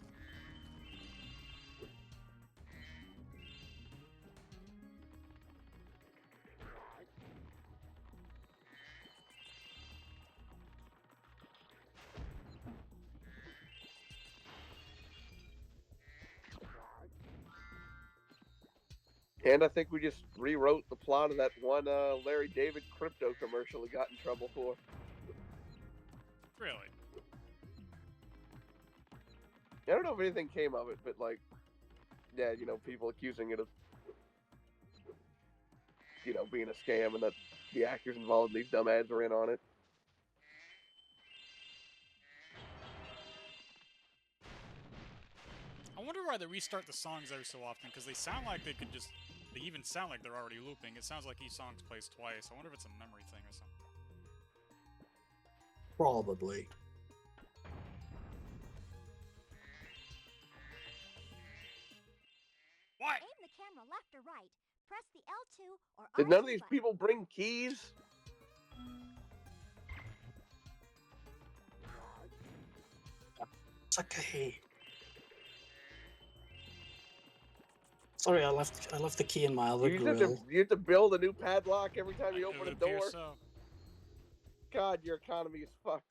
[SPEAKER 9] And I think we just rewrote the plot of that one Larry David crypto commercial he got in trouble for.
[SPEAKER 1] Really?
[SPEAKER 9] I don't know if anything came of it, but like, yeah, you know, people accusing it of, you know, being a scam and that the actors involved in these dumb ads are in on it.
[SPEAKER 1] I wonder why they restart the songs every so often, because they sound like they could just... They even sound like they're already looping. It sounds like each song plays twice. I wonder if it's a memory thing or something.
[SPEAKER 10] Probably.
[SPEAKER 1] What?
[SPEAKER 7] Aim the camera left or right. Press the L2 or R2
[SPEAKER 9] Did none of these
[SPEAKER 7] button.
[SPEAKER 9] people bring keys?
[SPEAKER 10] It's okay. Sorry, I left the key in my other
[SPEAKER 9] You
[SPEAKER 10] grill.
[SPEAKER 9] have to build a new padlock every time you
[SPEAKER 1] It
[SPEAKER 9] open
[SPEAKER 1] would
[SPEAKER 9] a
[SPEAKER 1] appear
[SPEAKER 9] door?
[SPEAKER 1] so.
[SPEAKER 9] God, your economy is fucked.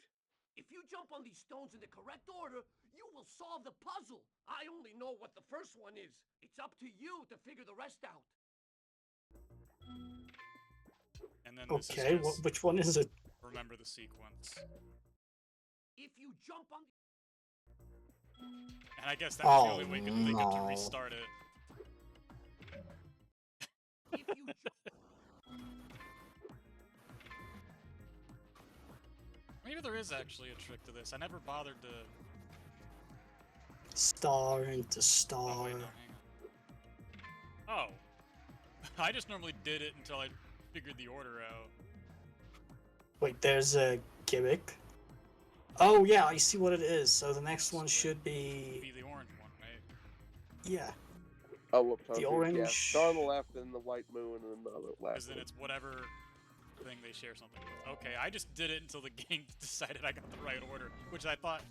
[SPEAKER 6] If you jump on these stones in the correct order, you will solve the puzzle. I only know what the first one is. It's up to you to figure the rest out.
[SPEAKER 1] And then this
[SPEAKER 10] Okay,
[SPEAKER 1] is just
[SPEAKER 10] which one is it?
[SPEAKER 1] remember the sequence.
[SPEAKER 6] If you jump on
[SPEAKER 1] And I guess that was the
[SPEAKER 10] Oh,
[SPEAKER 1] only way they could to
[SPEAKER 10] no.
[SPEAKER 1] restart it.
[SPEAKER 6] if you jump
[SPEAKER 1] Maybe there is actually a trick to this. I never bothered to...
[SPEAKER 10] Star into
[SPEAKER 1] Oh,
[SPEAKER 10] star.
[SPEAKER 1] wait, no, hang on. Oh. I just normally did it until I figured the order out.
[SPEAKER 10] Wait, there's a gimmick. Oh yeah, I see what it is. So the next one should
[SPEAKER 1] Be
[SPEAKER 10] be
[SPEAKER 1] the orange one, right?
[SPEAKER 10] yeah.
[SPEAKER 9] Oh, whoops.
[SPEAKER 10] The
[SPEAKER 9] Yeah,
[SPEAKER 10] orange-
[SPEAKER 9] star on the left and the white moon and then the other left.
[SPEAKER 1] Because then it's whatever thing they share something with. Okay, I just did it until the game decided I got the right order, which I thought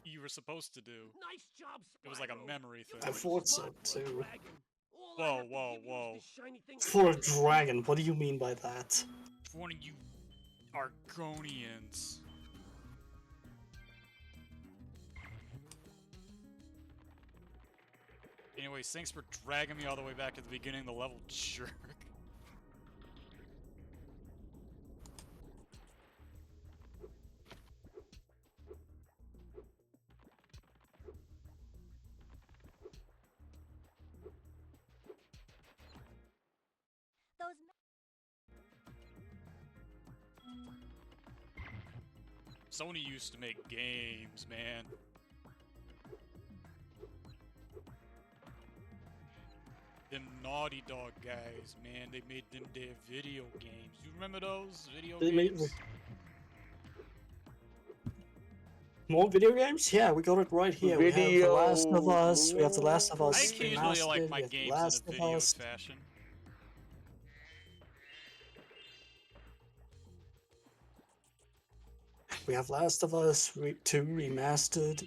[SPEAKER 1] you were supposed to do.
[SPEAKER 6] Nice job, Spyro.
[SPEAKER 1] It was like a memory thing.
[SPEAKER 10] I thought so too.
[SPEAKER 6] All I
[SPEAKER 1] Whoa,
[SPEAKER 6] have to
[SPEAKER 1] whoa,
[SPEAKER 6] give you is
[SPEAKER 1] whoa.
[SPEAKER 6] this shiny thing I
[SPEAKER 10] For a
[SPEAKER 6] found.
[SPEAKER 10] dragon, what do you mean by that?
[SPEAKER 1] One of you Argonians. Anyways, thanks for dragging me all the way back to the beginning of the level, jerk.
[SPEAKER 7] Those
[SPEAKER 1] Sony used to make games, man. Them Naughty Dog guys, man, they made them their video games. You remember those video
[SPEAKER 10] They made
[SPEAKER 1] games?
[SPEAKER 10] more video games? Yeah, we got it right here. We have The Last of Us. We have The Last of
[SPEAKER 1] I
[SPEAKER 10] Us
[SPEAKER 1] occasionally like
[SPEAKER 10] remastered.
[SPEAKER 1] my
[SPEAKER 10] We have The
[SPEAKER 1] games
[SPEAKER 10] Last
[SPEAKER 1] in a
[SPEAKER 10] of
[SPEAKER 1] video
[SPEAKER 10] Us.
[SPEAKER 1] fashion.
[SPEAKER 10] We have Last of Us 2 remastered.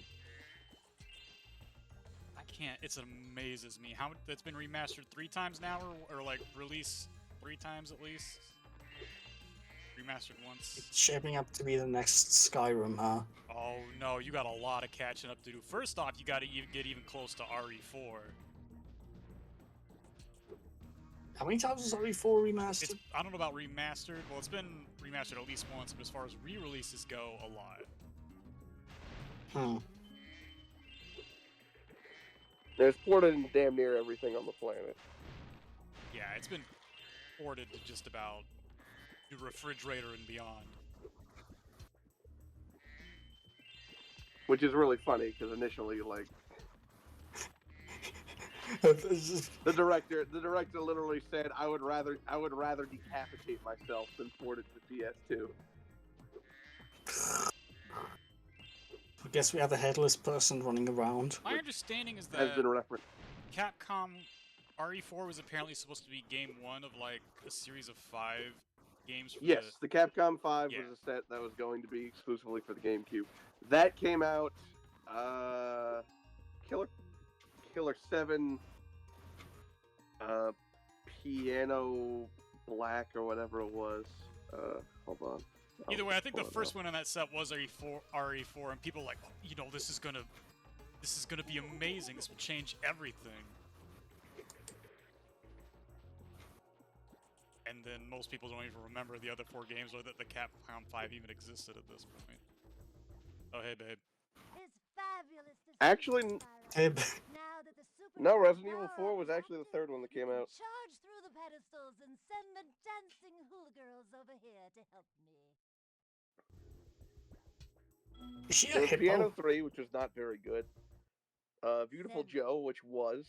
[SPEAKER 1] I can't. It amazes me how that's been remastered 3 times now, or like released 3 times at least. Remastered once.
[SPEAKER 10] It's shaping up to be the next Skyrim, huh?
[SPEAKER 1] Oh no, you got a lot of catching up to do. First off, you got to get even close to RE4.
[SPEAKER 10] How many times was RE4 remastered?
[SPEAKER 1] It's, I don't know about remastered. Well, it's been remastered at least once, but as far as re-releases go, a lot.
[SPEAKER 10] Hmm.
[SPEAKER 9] There's ported in damn near everything on the planet.
[SPEAKER 1] Yeah, it's been ported to just about the refrigerator and beyond.
[SPEAKER 9] Which is really funny, because initially, like, the director literally said, I would rather decapitate myself than port it to PS2.
[SPEAKER 10] Guess we have a headless person running around.
[SPEAKER 1] My understanding is
[SPEAKER 9] Has
[SPEAKER 1] that
[SPEAKER 9] been referenced.
[SPEAKER 1] Capcom RE4 was apparently supposed to be game 1 of like a series of 5 games for
[SPEAKER 9] Yes, the Capcom 5 was a set that was going to be exclusively for the GameCube. That came out, Killer 7, Piano Black or whatever it was. Hold on.
[SPEAKER 1] Either way, I think the first one on that set was RE4, and people were like, oh, you know, this is gonna be amazing. This will change everything. And then most people don't even remember the other 4 games or that the Capcom 5 even existed at this point. Oh, hey, babe.
[SPEAKER 7] It's fabulous to see
[SPEAKER 9] Actually,
[SPEAKER 7] you, Spyro.
[SPEAKER 10] Hey,
[SPEAKER 7] Now that the super
[SPEAKER 9] no, Resident Evil 4 was actually the third one that came out.
[SPEAKER 7] charge through the pedestals and send the dancing hula girls over here to help me.
[SPEAKER 10] is she
[SPEAKER 9] There
[SPEAKER 10] a
[SPEAKER 9] was
[SPEAKER 10] hippo?
[SPEAKER 9] Piano 3, which was not very good. Beautiful Joe, which was.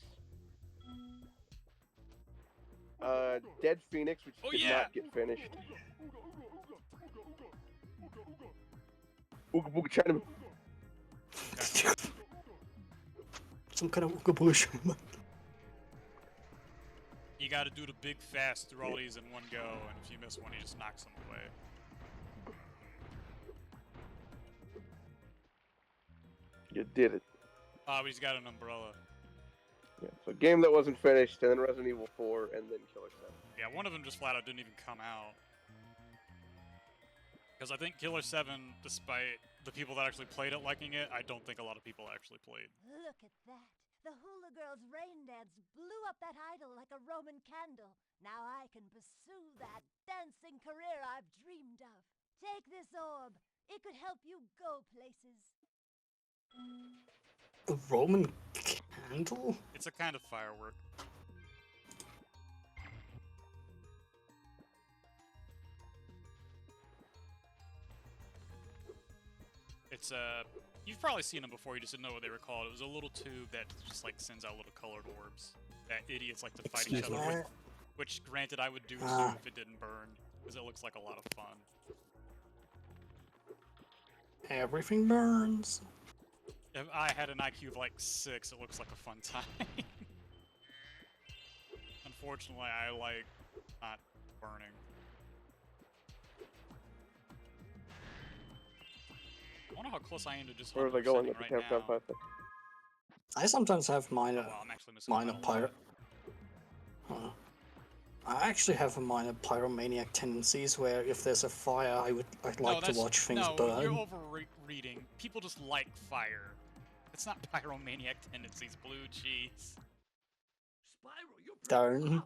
[SPEAKER 9] Dead Phoenix, which did not get finished. Ooga Booga Chinaman.
[SPEAKER 10] Some kind of ooga booga.
[SPEAKER 1] You gotta do the big fast through all these in one go, and if you miss one, he just knocks them away.
[SPEAKER 9] You did it.
[SPEAKER 1] Oh, but he's got an umbrella.
[SPEAKER 9] Yeah, so a game that wasn't finished, and then Resident Evil 4, and then Killer 7.
[SPEAKER 1] Yeah, one of them just flat out didn't even come out. Because I think Killer 7, despite the people that actually played it liking it, I don't think a lot of people actually played.
[SPEAKER 7] Look at that. The hula girl's rain dance blew up that idol like a Roman candle. Now I can pursue that dancing career I've dreamed of. Take this orb. It could help you go places.
[SPEAKER 10] A Roman candle?
[SPEAKER 1] It's a kind of firework. It's you've probably seen them before, you just didn't know what they were called. It was a little tube that just like sends out little colored orbs that idiots like to fight each other with. Which, granted, I would do too if it didn't burn, because it looks like a lot of fun.
[SPEAKER 10] Everything burns.
[SPEAKER 1] If I had an IQ of like 6, it looks like a fun time. Unfortunately, I like not burning. I wonder how close I am to just
[SPEAKER 9] Where was I going with the
[SPEAKER 1] right
[SPEAKER 9] Capcom
[SPEAKER 1] now.
[SPEAKER 9] 5 thing?
[SPEAKER 10] I sometimes have minor,
[SPEAKER 1] Well, I'm actually missing
[SPEAKER 10] minor
[SPEAKER 1] quite a lot.
[SPEAKER 10] pyro. I actually have a minor pyromaniac tendencies where if there's a fire, I'd like to watch things burn.
[SPEAKER 1] You're over-reading. People just like fire. It's not pyromaniac tendencies, blue cheese.
[SPEAKER 6] Spyro, you're
[SPEAKER 10] Darn.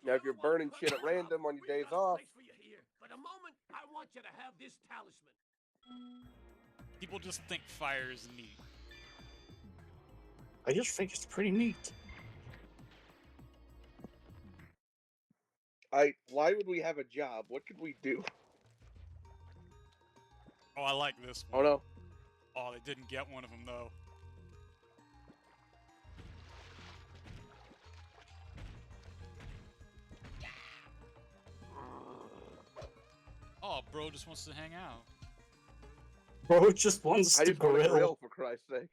[SPEAKER 9] Now, if you're burning shit at random on your days off,
[SPEAKER 6] But a moment, I want you to have this talisman.
[SPEAKER 1] People just think fire is neat.
[SPEAKER 10] I just think it's pretty neat.
[SPEAKER 9] why would we have a job? What could we do?
[SPEAKER 1] Oh, I like this
[SPEAKER 9] Oh
[SPEAKER 1] one.
[SPEAKER 9] no.
[SPEAKER 1] Oh, they didn't get one of them, though. Oh, bro just wants to hang out.
[SPEAKER 10] Bro just wants
[SPEAKER 9] I
[SPEAKER 10] to
[SPEAKER 9] just want to
[SPEAKER 10] grill.
[SPEAKER 9] grill, for Christ's sake.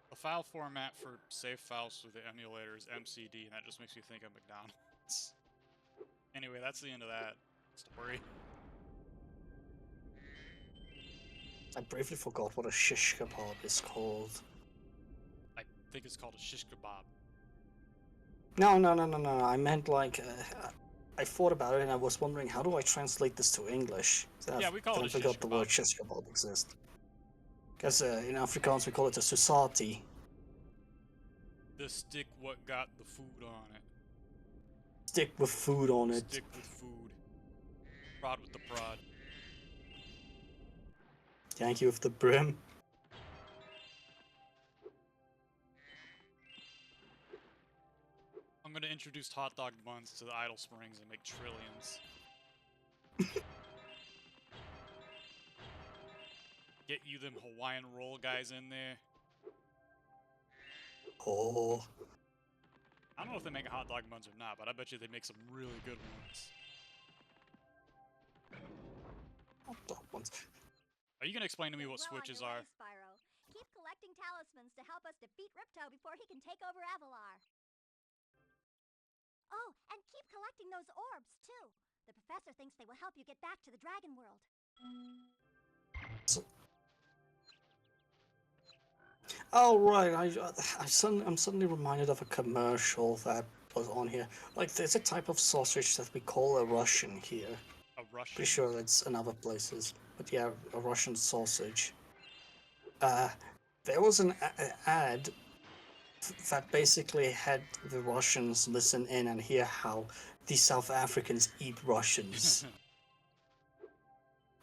[SPEAKER 1] The file format for save files through the emulator is MCD, and that just makes me think of McDonald's. Anyway, that's the end of that story.
[SPEAKER 10] I briefly forgot what a shish kebab is called.
[SPEAKER 1] I think it's called a shish kebab.
[SPEAKER 10] No. I meant like, I thought about it and I was wondering how do I translate this to English?
[SPEAKER 1] Yeah, we call it a
[SPEAKER 10] I
[SPEAKER 1] shish
[SPEAKER 10] forgot the word
[SPEAKER 1] kebab.
[SPEAKER 10] shish kebab exists. Because in Afrikaans we call it a susati.
[SPEAKER 1] The stick what got the food on it.
[SPEAKER 10] Stick with food on it.
[SPEAKER 1] Stick with food. Prod with the prod.
[SPEAKER 10] Thank you with the brim.
[SPEAKER 1] I'm gonna introduce hot dog buns to the Idle Springs and make trillions. Get you them Hawaiian roll guys in there.
[SPEAKER 10] Oh,
[SPEAKER 1] I don't know if they make hot dog buns or not, but I bet you they make some really good ones.
[SPEAKER 10] hot dog ones.
[SPEAKER 1] Are you gonna explain to me
[SPEAKER 7] You're
[SPEAKER 1] what
[SPEAKER 7] well on
[SPEAKER 1] switches
[SPEAKER 7] your
[SPEAKER 1] are?
[SPEAKER 7] way, Spyro. Keep collecting talismans to help us defeat Ripto before he can take over Avalar. Oh, and keep collecting those orbs, too. The professor thinks they will help you get back to the Dragon World.
[SPEAKER 10] Oh right, I'm suddenly reminded of a commercial that was on here. Like, there's a type of sausage that we call a Russian here.
[SPEAKER 1] A Russian?
[SPEAKER 10] Pretty sure that's in other places, but yeah, a Russian sausage. There was an ad that basically had the Russians listen in and hear how the South Africans eat Russians.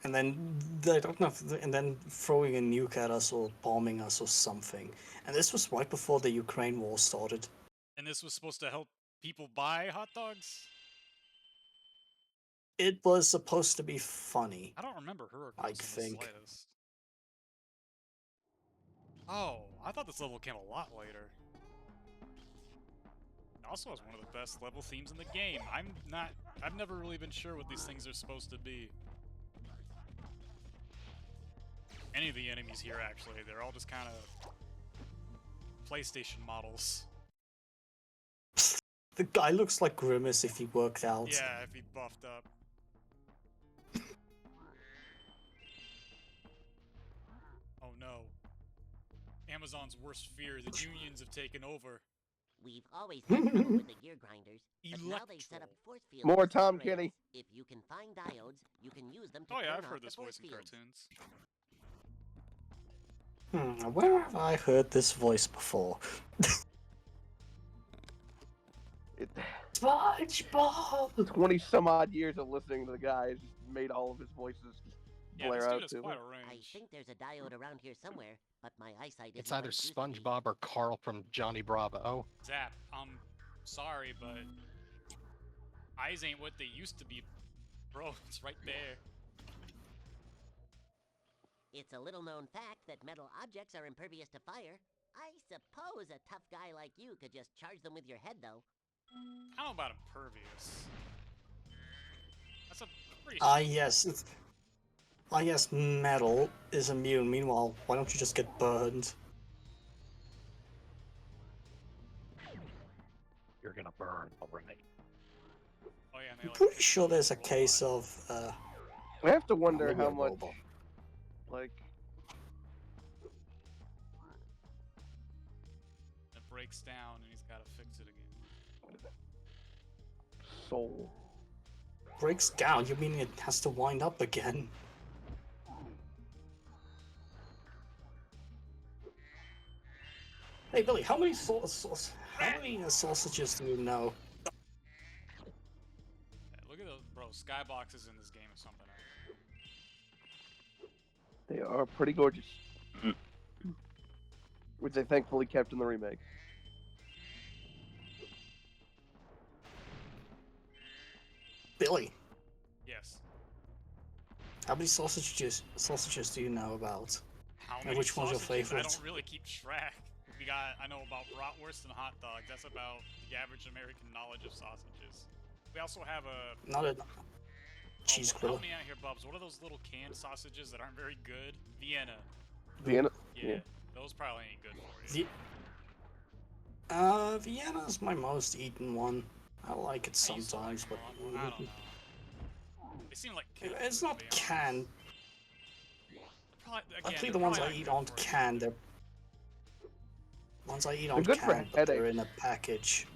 [SPEAKER 10] And then they don't know, and then throwing a nuke at us or bombing us or something. And this was right before the Ukraine war started.
[SPEAKER 1] And this was supposed to help people buy hot dogs?
[SPEAKER 10] It was supposed to be funny.
[SPEAKER 1] I don't remember her
[SPEAKER 10] I
[SPEAKER 1] in the
[SPEAKER 10] think.
[SPEAKER 1] slightest. Oh, I thought this level came a lot later. It also has one of the best level themes in the game. I've never really been sure what these things are supposed to be. Any of the enemies here, actually, they're all just kind of PlayStation models.
[SPEAKER 10] The guy looks like Grimace if he worked out.
[SPEAKER 1] Yeah, if he buffed up. Oh no. Amazon's worst fear, the unions have taken over.
[SPEAKER 4] We've always had trouble with the gear grinders, but now they've set up force fields.
[SPEAKER 9] More Tom
[SPEAKER 4] accelerators.
[SPEAKER 9] Kenny.
[SPEAKER 4] If you can find diodes, you can use them to
[SPEAKER 1] Oh yeah,
[SPEAKER 4] turn
[SPEAKER 1] I've
[SPEAKER 4] off
[SPEAKER 1] heard
[SPEAKER 4] the
[SPEAKER 1] this
[SPEAKER 4] force
[SPEAKER 1] voice in
[SPEAKER 4] fields.
[SPEAKER 1] cartoons.
[SPEAKER 10] Where have I heard this voice before? SpongeBob!
[SPEAKER 9] 20 some odd years of listening to the guy has just made all of his voices
[SPEAKER 1] Yeah,
[SPEAKER 9] blare
[SPEAKER 1] this
[SPEAKER 9] out
[SPEAKER 1] dude has
[SPEAKER 9] to me.
[SPEAKER 1] quite a
[SPEAKER 4] I
[SPEAKER 1] range.
[SPEAKER 4] think there's a diode around here somewhere, but my eyesight isn't
[SPEAKER 11] It's either
[SPEAKER 4] what it used to be.
[SPEAKER 11] SpongeBob or Carl from Johnny Bravo.
[SPEAKER 1] Zap, I'm sorry, but eyes ain't what they used to be. Bro, it's right there.
[SPEAKER 4] It's a little known fact that metal objects are impervious to fire. I suppose a tough guy like you could just charge them with your head, though.
[SPEAKER 1] I don't know about impervious. That's a pretty
[SPEAKER 10] Yes. Yes, metal is immune. Meanwhile, why don't you just get burned?
[SPEAKER 11] You're gonna burn already.
[SPEAKER 1] Oh yeah, and they
[SPEAKER 10] I'm
[SPEAKER 1] like
[SPEAKER 10] pretty sure there's a
[SPEAKER 1] robot.
[SPEAKER 10] case of,
[SPEAKER 9] I have to wonder
[SPEAKER 10] maybe
[SPEAKER 9] how
[SPEAKER 10] a
[SPEAKER 9] much,
[SPEAKER 10] robot.
[SPEAKER 9] like,
[SPEAKER 1] It breaks down and he's gotta fix it again.
[SPEAKER 9] soul.
[SPEAKER 10] Breaks down, you mean it has to wind up again? Hey Billy, how many sausages do you know?
[SPEAKER 1] Yeah, look at those, bro. Skyboxes in this game or something.
[SPEAKER 9] They are pretty gorgeous. Which they thankfully kept in the remake.
[SPEAKER 10] Billy,
[SPEAKER 1] Yes.
[SPEAKER 10] how many sausages do you know about?
[SPEAKER 1] How
[SPEAKER 10] And
[SPEAKER 1] many
[SPEAKER 10] which one's your
[SPEAKER 1] sausages? I
[SPEAKER 10] favorite?
[SPEAKER 1] don't really keep track. I know about bratwurst and hot dogs. That's about the average American knowledge of sausages. We also have a
[SPEAKER 10] Not a cheese
[SPEAKER 1] help
[SPEAKER 10] grill.
[SPEAKER 1] me out here, Bubs. What are those little canned sausages that aren't very good? Vienna.
[SPEAKER 9] Vienna.
[SPEAKER 1] Yeah, those probably ain't good for you.
[SPEAKER 10] Vienna's my most eaten one. I like it
[SPEAKER 1] I used to like
[SPEAKER 10] sometimes,
[SPEAKER 1] them
[SPEAKER 10] but
[SPEAKER 1] a lot, but I don't know. They seem like kid
[SPEAKER 10] it's
[SPEAKER 1] food,
[SPEAKER 10] not
[SPEAKER 1] to be honest.
[SPEAKER 10] canned.
[SPEAKER 1] Probably,
[SPEAKER 10] Luckily,
[SPEAKER 1] again,
[SPEAKER 10] the
[SPEAKER 1] they're
[SPEAKER 10] ones I
[SPEAKER 1] probably
[SPEAKER 10] eat
[SPEAKER 1] not good
[SPEAKER 10] aren't
[SPEAKER 1] for you.
[SPEAKER 10] canned. They're ones I eat aren't
[SPEAKER 9] good for
[SPEAKER 10] canned, but they're
[SPEAKER 9] headaches.
[SPEAKER 10] in a package.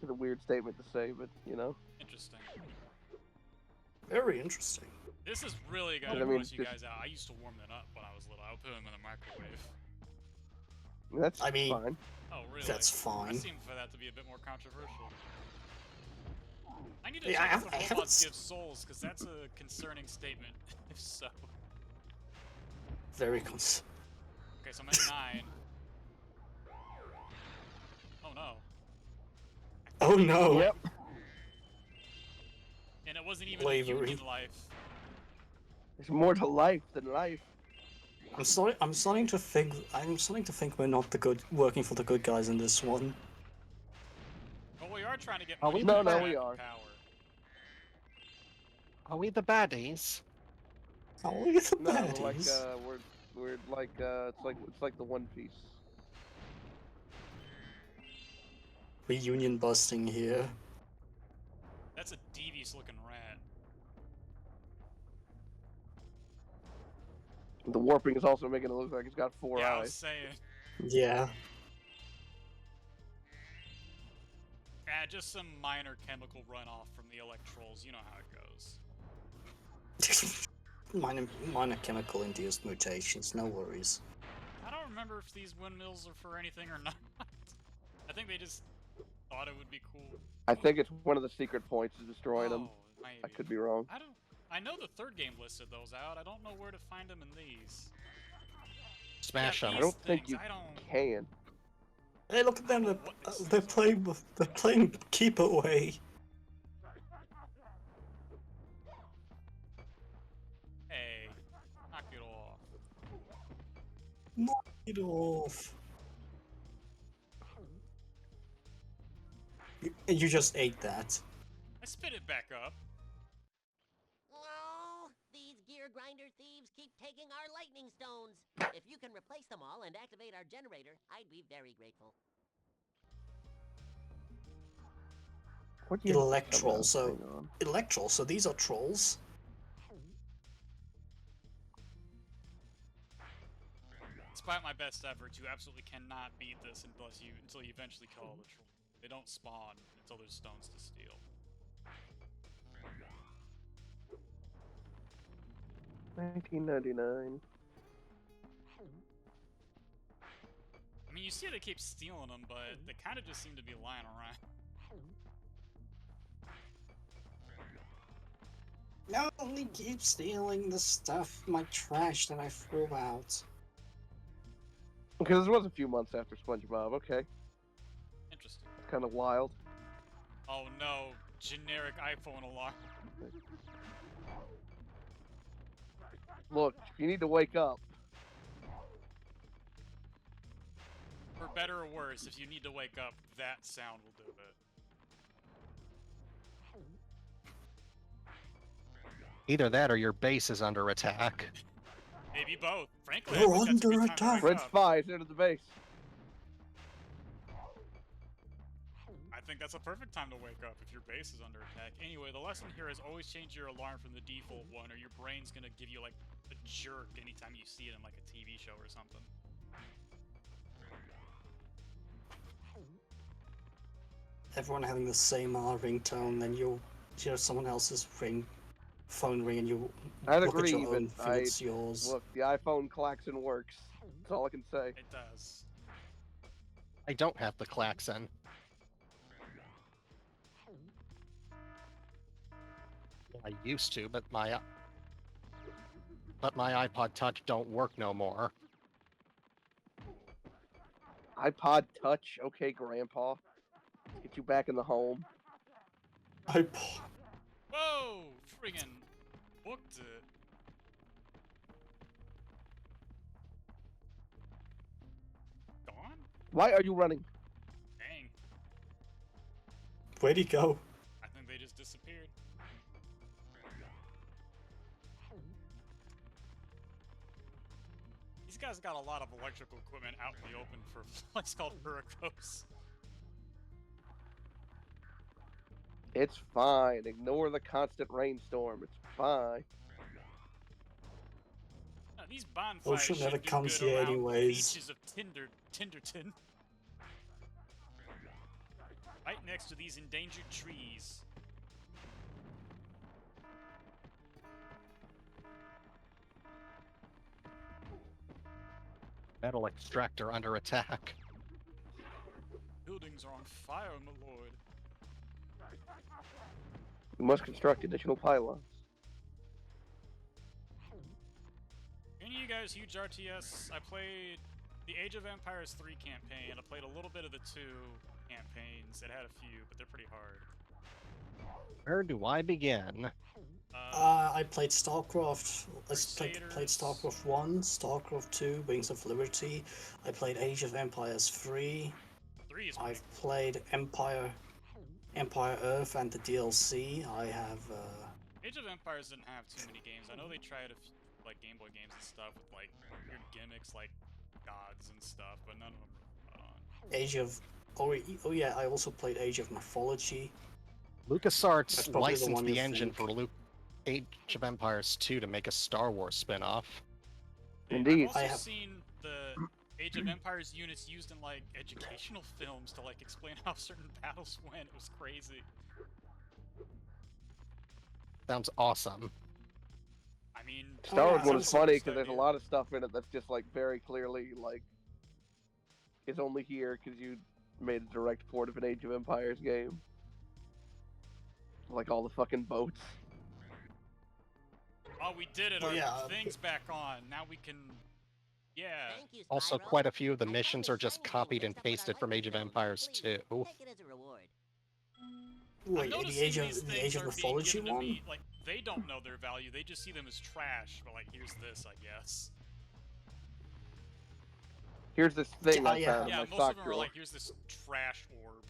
[SPEAKER 9] It's a weird statement to say, but you know.
[SPEAKER 1] Interesting.
[SPEAKER 10] Very interesting.
[SPEAKER 1] This is really
[SPEAKER 9] I
[SPEAKER 1] gonna
[SPEAKER 9] mean,
[SPEAKER 1] gross you
[SPEAKER 9] just-
[SPEAKER 1] guys out. I used to warm them up when I was little. I would put them in the microwave.
[SPEAKER 9] That's
[SPEAKER 10] I mean,
[SPEAKER 9] fine.
[SPEAKER 1] Oh, really?
[SPEAKER 10] That's
[SPEAKER 1] I
[SPEAKER 10] fine.
[SPEAKER 1] seem for that to be a bit more controversial. I need to
[SPEAKER 10] Yeah,
[SPEAKER 1] check
[SPEAKER 10] I
[SPEAKER 1] if the
[SPEAKER 10] haven't
[SPEAKER 1] robots
[SPEAKER 10] s-
[SPEAKER 1] give souls, because that's a concerning statement, if so.
[SPEAKER 10] Very cons.
[SPEAKER 1] Okay, so I'm at 9. Oh no.
[SPEAKER 10] Oh no!
[SPEAKER 9] Yep.
[SPEAKER 1] And it wasn't even
[SPEAKER 10] Slavery.
[SPEAKER 1] a union life.
[SPEAKER 9] There's more to life than life.
[SPEAKER 10] I'm starting to think. I'm starting to think we're not the good working for the good guys in this one.
[SPEAKER 1] Well, we are trying to get
[SPEAKER 11] Are
[SPEAKER 1] money
[SPEAKER 11] we
[SPEAKER 1] back
[SPEAKER 11] the
[SPEAKER 9] No,
[SPEAKER 1] from
[SPEAKER 9] we are.
[SPEAKER 1] power.
[SPEAKER 11] Are we the baddies?
[SPEAKER 10] Oh, look at the
[SPEAKER 9] No,
[SPEAKER 10] baddies.
[SPEAKER 9] we're like it's like the One Piece.
[SPEAKER 10] Reunion busting here.
[SPEAKER 1] That's a devious looking rat.
[SPEAKER 9] The warping is also making it look like it's got four
[SPEAKER 1] Yeah, I was
[SPEAKER 9] eyes.
[SPEAKER 1] saying.
[SPEAKER 10] Yeah.
[SPEAKER 1] Just some minor chemical runoff from the electrols. You know how it goes.
[SPEAKER 10] minor chemical-induced mutations. No worries.
[SPEAKER 1] I don't remember if these windmills are for anything or not. I think they just thought it would be cool.
[SPEAKER 9] I think it's one of the secret points is destroying them.
[SPEAKER 1] Maybe.
[SPEAKER 9] I could be wrong.
[SPEAKER 1] I know the third game listed those out. I don't know where to find them in these.
[SPEAKER 11] Smash
[SPEAKER 1] Yeah,
[SPEAKER 11] them.
[SPEAKER 9] I don't
[SPEAKER 1] these
[SPEAKER 9] think
[SPEAKER 1] things,
[SPEAKER 9] you can.
[SPEAKER 10] Hey, look at them!
[SPEAKER 1] I don't know what this
[SPEAKER 10] They're
[SPEAKER 1] is.
[SPEAKER 10] playing. They're playing keep away.
[SPEAKER 1] Hey, knock it off.
[SPEAKER 10] Knock it off. You just ate that.
[SPEAKER 1] I spit it back up.
[SPEAKER 4] Oh, these gear grinder thieves keep taking our lightning stones. If you can replace them all and activate our generator, I'd be very grateful.
[SPEAKER 9] What do you have
[SPEAKER 10] Electral.
[SPEAKER 9] to
[SPEAKER 10] So
[SPEAKER 9] hang on.
[SPEAKER 10] electral. So these are trolls.
[SPEAKER 1] Despite my best effort, you absolutely cannot beat this until you eventually kill all the trolls. They don't spawn until there's stones to steal.
[SPEAKER 9] 1999.
[SPEAKER 1] I mean, you see they keep stealing them, but they kind of just seem to be lying around.
[SPEAKER 10] No, only keep stealing the stuff, my trash that I threw out.
[SPEAKER 9] Because this was a few months after SpongeBob. Okay,
[SPEAKER 1] Interesting.
[SPEAKER 9] it's kind of wild.
[SPEAKER 1] Oh no, generic iPhone alarm.
[SPEAKER 9] Look, you need to wake up.
[SPEAKER 1] For better or worse, if you need to wake up, that sound will do it.
[SPEAKER 11] Either that or your base is under attack.
[SPEAKER 1] Maybe both. Frankly,
[SPEAKER 10] You're
[SPEAKER 1] I think that's a
[SPEAKER 10] under
[SPEAKER 1] good time to
[SPEAKER 10] attack.
[SPEAKER 1] wake
[SPEAKER 9] Red
[SPEAKER 1] up.
[SPEAKER 9] spies into the base.
[SPEAKER 1] I think that's a perfect time to wake up if your base is under attack. Anyway, the lesson here is always change your alarm from the default one, or your brain's gonna give you like a jerk anytime you see it in like a TV show or something.
[SPEAKER 10] Everyone having the same ringtone, then you'll hear someone else's phone ring, and you
[SPEAKER 9] I'd
[SPEAKER 10] look at
[SPEAKER 9] agree,
[SPEAKER 10] your own,
[SPEAKER 9] but
[SPEAKER 10] think it's yours.
[SPEAKER 9] look, the iPhone klaxon works. That's all I can say.
[SPEAKER 1] It does.
[SPEAKER 11] I don't have the klaxon. I used to, but my iPod Touch don't work no more.
[SPEAKER 9] iPod Touch, okay, Grandpa. Let's get you back in the home.
[SPEAKER 1] Whoa! Friggin' booked it. Gone?
[SPEAKER 9] Why are you running?
[SPEAKER 1] Dang.
[SPEAKER 10] Where'd he go?
[SPEAKER 1] I think they just disappeared. These guys got a lot of electrical equipment out in the open for a place called Hurricos.
[SPEAKER 9] It's fine. Ignore the constant rainstorm. It's fine.
[SPEAKER 1] Now, these bonfires
[SPEAKER 10] Ocean
[SPEAKER 1] should
[SPEAKER 10] never
[SPEAKER 1] do
[SPEAKER 10] comes
[SPEAKER 1] good
[SPEAKER 10] here
[SPEAKER 1] around
[SPEAKER 10] anyways.
[SPEAKER 1] beaches of Tinderton. Right next to these endangered trees.
[SPEAKER 11] Metal extractor under attack.
[SPEAKER 1] Buildings are on fire, my lord.
[SPEAKER 9] We must construct additional pylons.
[SPEAKER 1] Any of you guys huge RTS? I played the Age of Empires 3 campaign. I played a little bit of the 2 campaigns. It had a few, but they're pretty hard.
[SPEAKER 11] Where do I begin?
[SPEAKER 10] I played StarCraft. Played StarCraft 1, StarCraft 2, Wings of Liberty. I played Age of Empires 3.
[SPEAKER 1] 3 is
[SPEAKER 10] I've played Empire Earth and the DLC. I have.
[SPEAKER 1] Age of Empires didn't have too many games. I know they tried a few, like Game Boy games and stuff with like weird gimmicks like gods and stuff, but none of them were
[SPEAKER 10] Age of. Oh yeah, I also played Age of Mythology. That's
[SPEAKER 11] LucasArts
[SPEAKER 10] probably the
[SPEAKER 11] licensed
[SPEAKER 10] one
[SPEAKER 11] the
[SPEAKER 10] you
[SPEAKER 11] engine
[SPEAKER 10] think.
[SPEAKER 11] for Age of Empires 2 to make a Star Wars spin-off.
[SPEAKER 9] Indeed.
[SPEAKER 1] I've also
[SPEAKER 10] I have-
[SPEAKER 1] seen the Age of Empires units used in like educational films to like explain how certain battles went. It was crazy.
[SPEAKER 11] Sounds awesome.
[SPEAKER 1] I mean,
[SPEAKER 9] Star Wars
[SPEAKER 10] yeah,
[SPEAKER 9] one
[SPEAKER 10] I'm
[SPEAKER 9] is
[SPEAKER 1] so
[SPEAKER 9] funny
[SPEAKER 1] just
[SPEAKER 9] because there's a
[SPEAKER 1] idea.
[SPEAKER 9] lot of stuff in it that's just like very clearly like is only here because you made a direct port of an Age of Empires game. Like all the fucking boats.
[SPEAKER 1] Oh, we did it.
[SPEAKER 10] Oh,
[SPEAKER 1] Our
[SPEAKER 10] yeah,
[SPEAKER 1] thing's back on. Now we can. Yeah.
[SPEAKER 4] Thank you,
[SPEAKER 11] Also,
[SPEAKER 4] Spyro.
[SPEAKER 11] quite a few of the
[SPEAKER 4] I found
[SPEAKER 11] missions
[SPEAKER 4] this
[SPEAKER 11] are just
[SPEAKER 4] shiny thing
[SPEAKER 11] copied and
[SPEAKER 4] fixed up with our
[SPEAKER 11] pasted from
[SPEAKER 4] lightning
[SPEAKER 11] Age of
[SPEAKER 4] zone.
[SPEAKER 11] Empires
[SPEAKER 4] Please,
[SPEAKER 11] 2.
[SPEAKER 4] take it as a reward.
[SPEAKER 1] I'm
[SPEAKER 10] Wait,
[SPEAKER 1] noticing these
[SPEAKER 10] the
[SPEAKER 1] things
[SPEAKER 10] Age of
[SPEAKER 1] are being
[SPEAKER 10] Mythology
[SPEAKER 1] given to
[SPEAKER 10] one?
[SPEAKER 1] me like they don't know their value. They just see them as trash. But like, here's this, I guess.
[SPEAKER 9] Here's this thing I
[SPEAKER 10] yeah.
[SPEAKER 9] found in
[SPEAKER 1] Yeah,
[SPEAKER 9] my
[SPEAKER 1] most
[SPEAKER 9] sock
[SPEAKER 1] of them are
[SPEAKER 9] drawer.
[SPEAKER 1] like, here's this trash orb,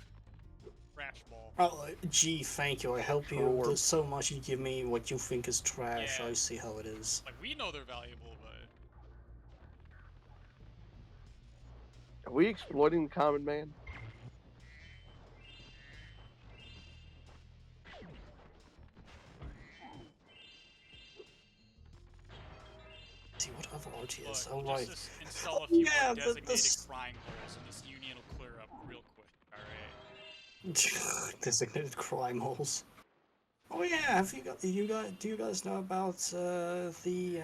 [SPEAKER 1] trash ball.
[SPEAKER 10] Oh, gee, thank you. I help you
[SPEAKER 9] Sure.
[SPEAKER 10] so much. You give me what you think is trash.
[SPEAKER 1] Yeah.
[SPEAKER 10] I see how it is.
[SPEAKER 1] Like we know they're valuable, but
[SPEAKER 9] Are we exploiting the common man?
[SPEAKER 10] See what other RTS?
[SPEAKER 1] look,
[SPEAKER 10] Oh
[SPEAKER 1] we'll
[SPEAKER 10] right.
[SPEAKER 1] just install a few
[SPEAKER 10] Yeah,
[SPEAKER 1] more
[SPEAKER 10] the-
[SPEAKER 1] designated
[SPEAKER 10] this-
[SPEAKER 1] crime holes, and this union will clear up real quick. All right.
[SPEAKER 10] Designated crime holes. Oh yeah, have you got? Do you guys know about the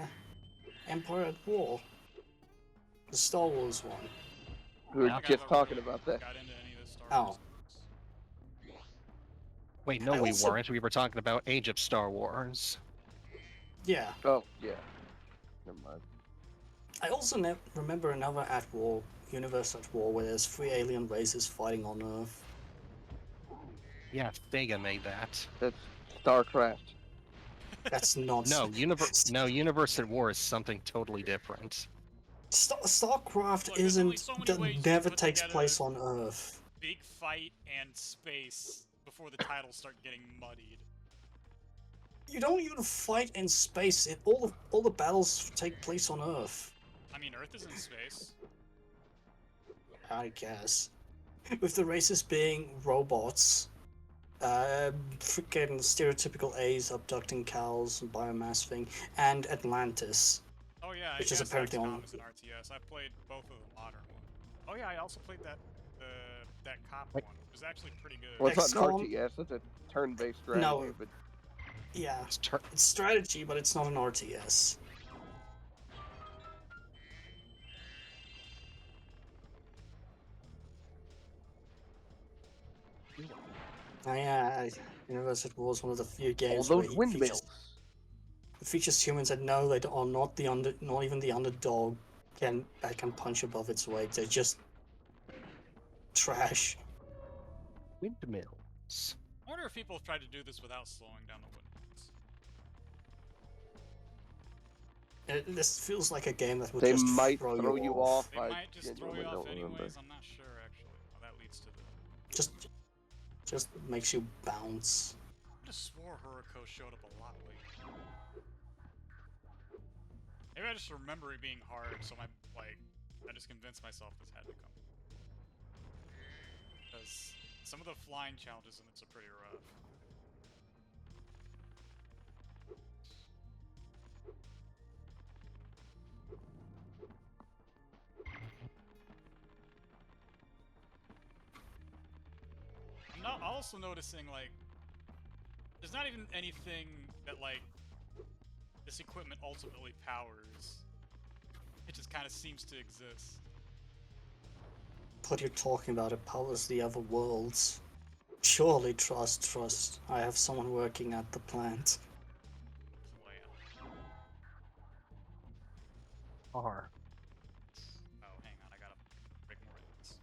[SPEAKER 10] Empire at War? The Star Wars one.
[SPEAKER 9] We were
[SPEAKER 11] Yeah.
[SPEAKER 1] I
[SPEAKER 9] just
[SPEAKER 1] never
[SPEAKER 9] talking
[SPEAKER 1] really
[SPEAKER 9] about that.
[SPEAKER 1] Got into any of this Star
[SPEAKER 10] Oh.
[SPEAKER 1] Wars.
[SPEAKER 11] Wait, no,
[SPEAKER 10] I
[SPEAKER 11] we
[SPEAKER 10] also-
[SPEAKER 11] weren't. We were talking about Age of Star Wars.
[SPEAKER 10] Yeah.
[SPEAKER 9] Oh, yeah. Never mind.
[SPEAKER 10] I also remember another at war universe at war where there's 3 alien races fighting on Earth.
[SPEAKER 11] Yeah, Sega made that.
[SPEAKER 9] That's StarCraft.
[SPEAKER 10] That's not.
[SPEAKER 11] No, Universe at War is something totally different.
[SPEAKER 10] StarCraft
[SPEAKER 1] Look, there's only
[SPEAKER 10] isn't.
[SPEAKER 1] so many
[SPEAKER 10] That
[SPEAKER 1] ways you
[SPEAKER 10] never
[SPEAKER 1] put
[SPEAKER 10] takes
[SPEAKER 1] together
[SPEAKER 10] place on Earth.
[SPEAKER 1] Big fight and space before the titles start getting muddied.
[SPEAKER 10] You don't even fight in space. All the battles take place on Earth.
[SPEAKER 1] I mean, Earth is in space.
[SPEAKER 10] I guess. With the races being robots, freaking stereotypical A's abducting cows and biomass thing, and Atlantis.
[SPEAKER 1] Oh yeah,
[SPEAKER 10] Which
[SPEAKER 1] I
[SPEAKER 10] is
[SPEAKER 1] guess
[SPEAKER 10] apparently
[SPEAKER 1] XCOM
[SPEAKER 10] on-
[SPEAKER 1] is an RTS. I played both of the modern ones. Oh yeah, I also played that cop
[SPEAKER 11] Wait.
[SPEAKER 1] one. It was actually pretty good.
[SPEAKER 9] Well, it's not an
[SPEAKER 10] XCOM?
[SPEAKER 9] RTS. That's a turn-based strategy.
[SPEAKER 10] No.
[SPEAKER 9] But
[SPEAKER 10] Yeah,
[SPEAKER 11] It's
[SPEAKER 10] it's strategy, but it's not an RTS. Yeah, Universe at War is one of the few
[SPEAKER 9] all
[SPEAKER 10] games where
[SPEAKER 9] those
[SPEAKER 10] it
[SPEAKER 9] windmills.
[SPEAKER 10] features humans that know they are not not even the underdog that can punch above its weight. They're just trash.
[SPEAKER 11] windmills.
[SPEAKER 1] I wonder if people have tried to do this without slowing down the windmills.
[SPEAKER 10] This feels like a game that would
[SPEAKER 9] They
[SPEAKER 10] just
[SPEAKER 9] might
[SPEAKER 10] throw
[SPEAKER 9] you off.
[SPEAKER 1] They
[SPEAKER 9] I
[SPEAKER 1] might just throw you
[SPEAKER 9] genuinely
[SPEAKER 1] off
[SPEAKER 9] don't remember.
[SPEAKER 1] anyways. I'm not sure actually. Oh, that leads to the.
[SPEAKER 10] Just makes you bounce.
[SPEAKER 1] I just swore Hurricane showed up a lot late. Maybe I just remember it being hard, so I just convinced myself this had to come. Because some of the flying challenges in it's are pretty rough. I'm also noticing, like, there's not even anything that, like, this equipment ultimately powers. It just kind of seems to exist.
[SPEAKER 10] What you're talking about, it powers the other worlds. Surely trust. I have someone working at the plant.
[SPEAKER 1] Plan.
[SPEAKER 11] R.
[SPEAKER 1] Oh, hang on, I gotta break more of this.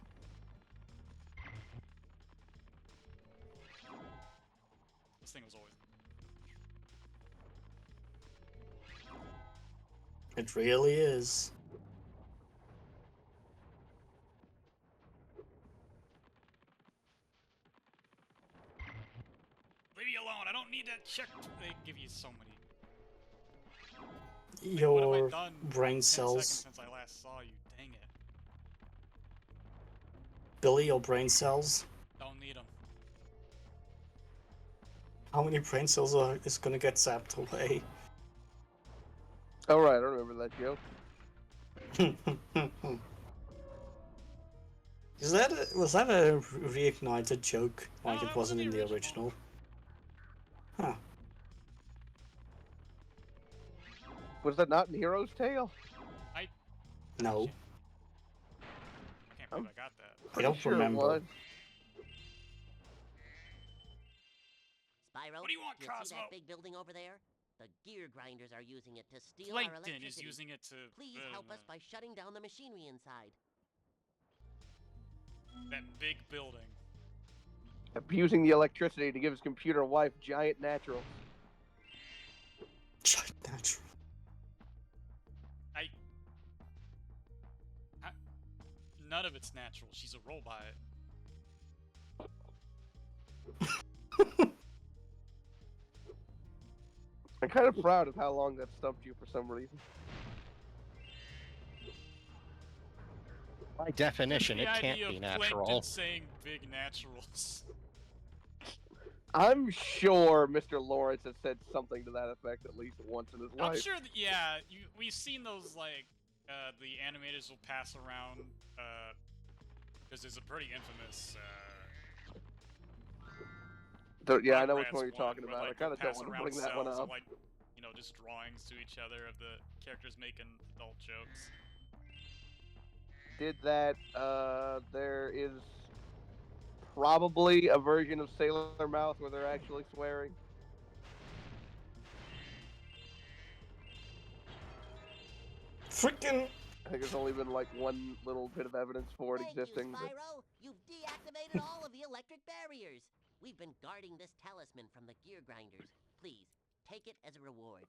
[SPEAKER 1] This thing was always.
[SPEAKER 10] It really is.
[SPEAKER 1] Leave me alone. I don't need that check. They give you so many. Like, what
[SPEAKER 10] Your
[SPEAKER 1] have I done in
[SPEAKER 10] brain
[SPEAKER 1] 10
[SPEAKER 10] cells.
[SPEAKER 1] seconds since I last saw you? Dang it.
[SPEAKER 10] Billy, your brain cells.
[SPEAKER 1] Don't need them.
[SPEAKER 10] How many brain cells is gonna get zapped away?
[SPEAKER 9] All right, I remember that joke.
[SPEAKER 10] Was that a reignited joke like
[SPEAKER 1] No,
[SPEAKER 10] it
[SPEAKER 1] that
[SPEAKER 10] wasn't in the
[SPEAKER 1] original.
[SPEAKER 10] original? Huh.
[SPEAKER 9] Was that not in Hero's Tale?
[SPEAKER 10] No.
[SPEAKER 1] I can't believe I got that.
[SPEAKER 10] I don't
[SPEAKER 9] Sure it
[SPEAKER 10] remember.
[SPEAKER 9] was.
[SPEAKER 4] Spyro,
[SPEAKER 1] What do you want,
[SPEAKER 4] see
[SPEAKER 1] Cosmo?
[SPEAKER 4] that big building over there? The gear grinders are using it to steal our
[SPEAKER 1] Plankton
[SPEAKER 4] electricity.
[SPEAKER 1] is using it to...
[SPEAKER 4] Please help us by shutting down the machinery inside.
[SPEAKER 1] that big building.
[SPEAKER 9] Abusing the electricity to give his computer wife giant naturals.
[SPEAKER 10] Giant natural.
[SPEAKER 1] None of it's natural. She's a robot.
[SPEAKER 9] I'm kind of proud of how long that stumped you for some reason.
[SPEAKER 11] By definition,
[SPEAKER 1] The
[SPEAKER 11] it can't
[SPEAKER 1] idea
[SPEAKER 11] be
[SPEAKER 1] of
[SPEAKER 11] natural.
[SPEAKER 1] Plankton saying big naturals.
[SPEAKER 9] I'm sure Mr. Lawrence has said something to that effect at least once in his life.
[SPEAKER 1] I'm sure that, yeah, we've seen those, like, the animators will pass around, because there's a pretty infamous,
[SPEAKER 9] Yeah, I know which
[SPEAKER 1] Rugrats
[SPEAKER 9] one you're talking
[SPEAKER 1] where,
[SPEAKER 9] about.
[SPEAKER 1] like,
[SPEAKER 9] I kind of
[SPEAKER 1] they'll
[SPEAKER 9] don't
[SPEAKER 1] pass
[SPEAKER 9] want to
[SPEAKER 1] around
[SPEAKER 9] bring that one
[SPEAKER 1] cells
[SPEAKER 9] up.
[SPEAKER 1] of, like, you know, just drawings to each other of the characters making adult jokes.
[SPEAKER 9] Did that, there is probably a version of Sailor Mouth where they're actually swearing.
[SPEAKER 10] Freaking.
[SPEAKER 9] I think there's only been like one little bit of evidence for it existing.
[SPEAKER 4] Thank you, Spyro. You've deactivated all of the electric barriers. We've been guarding this talisman from the gear grinders. Please, take it as a reward.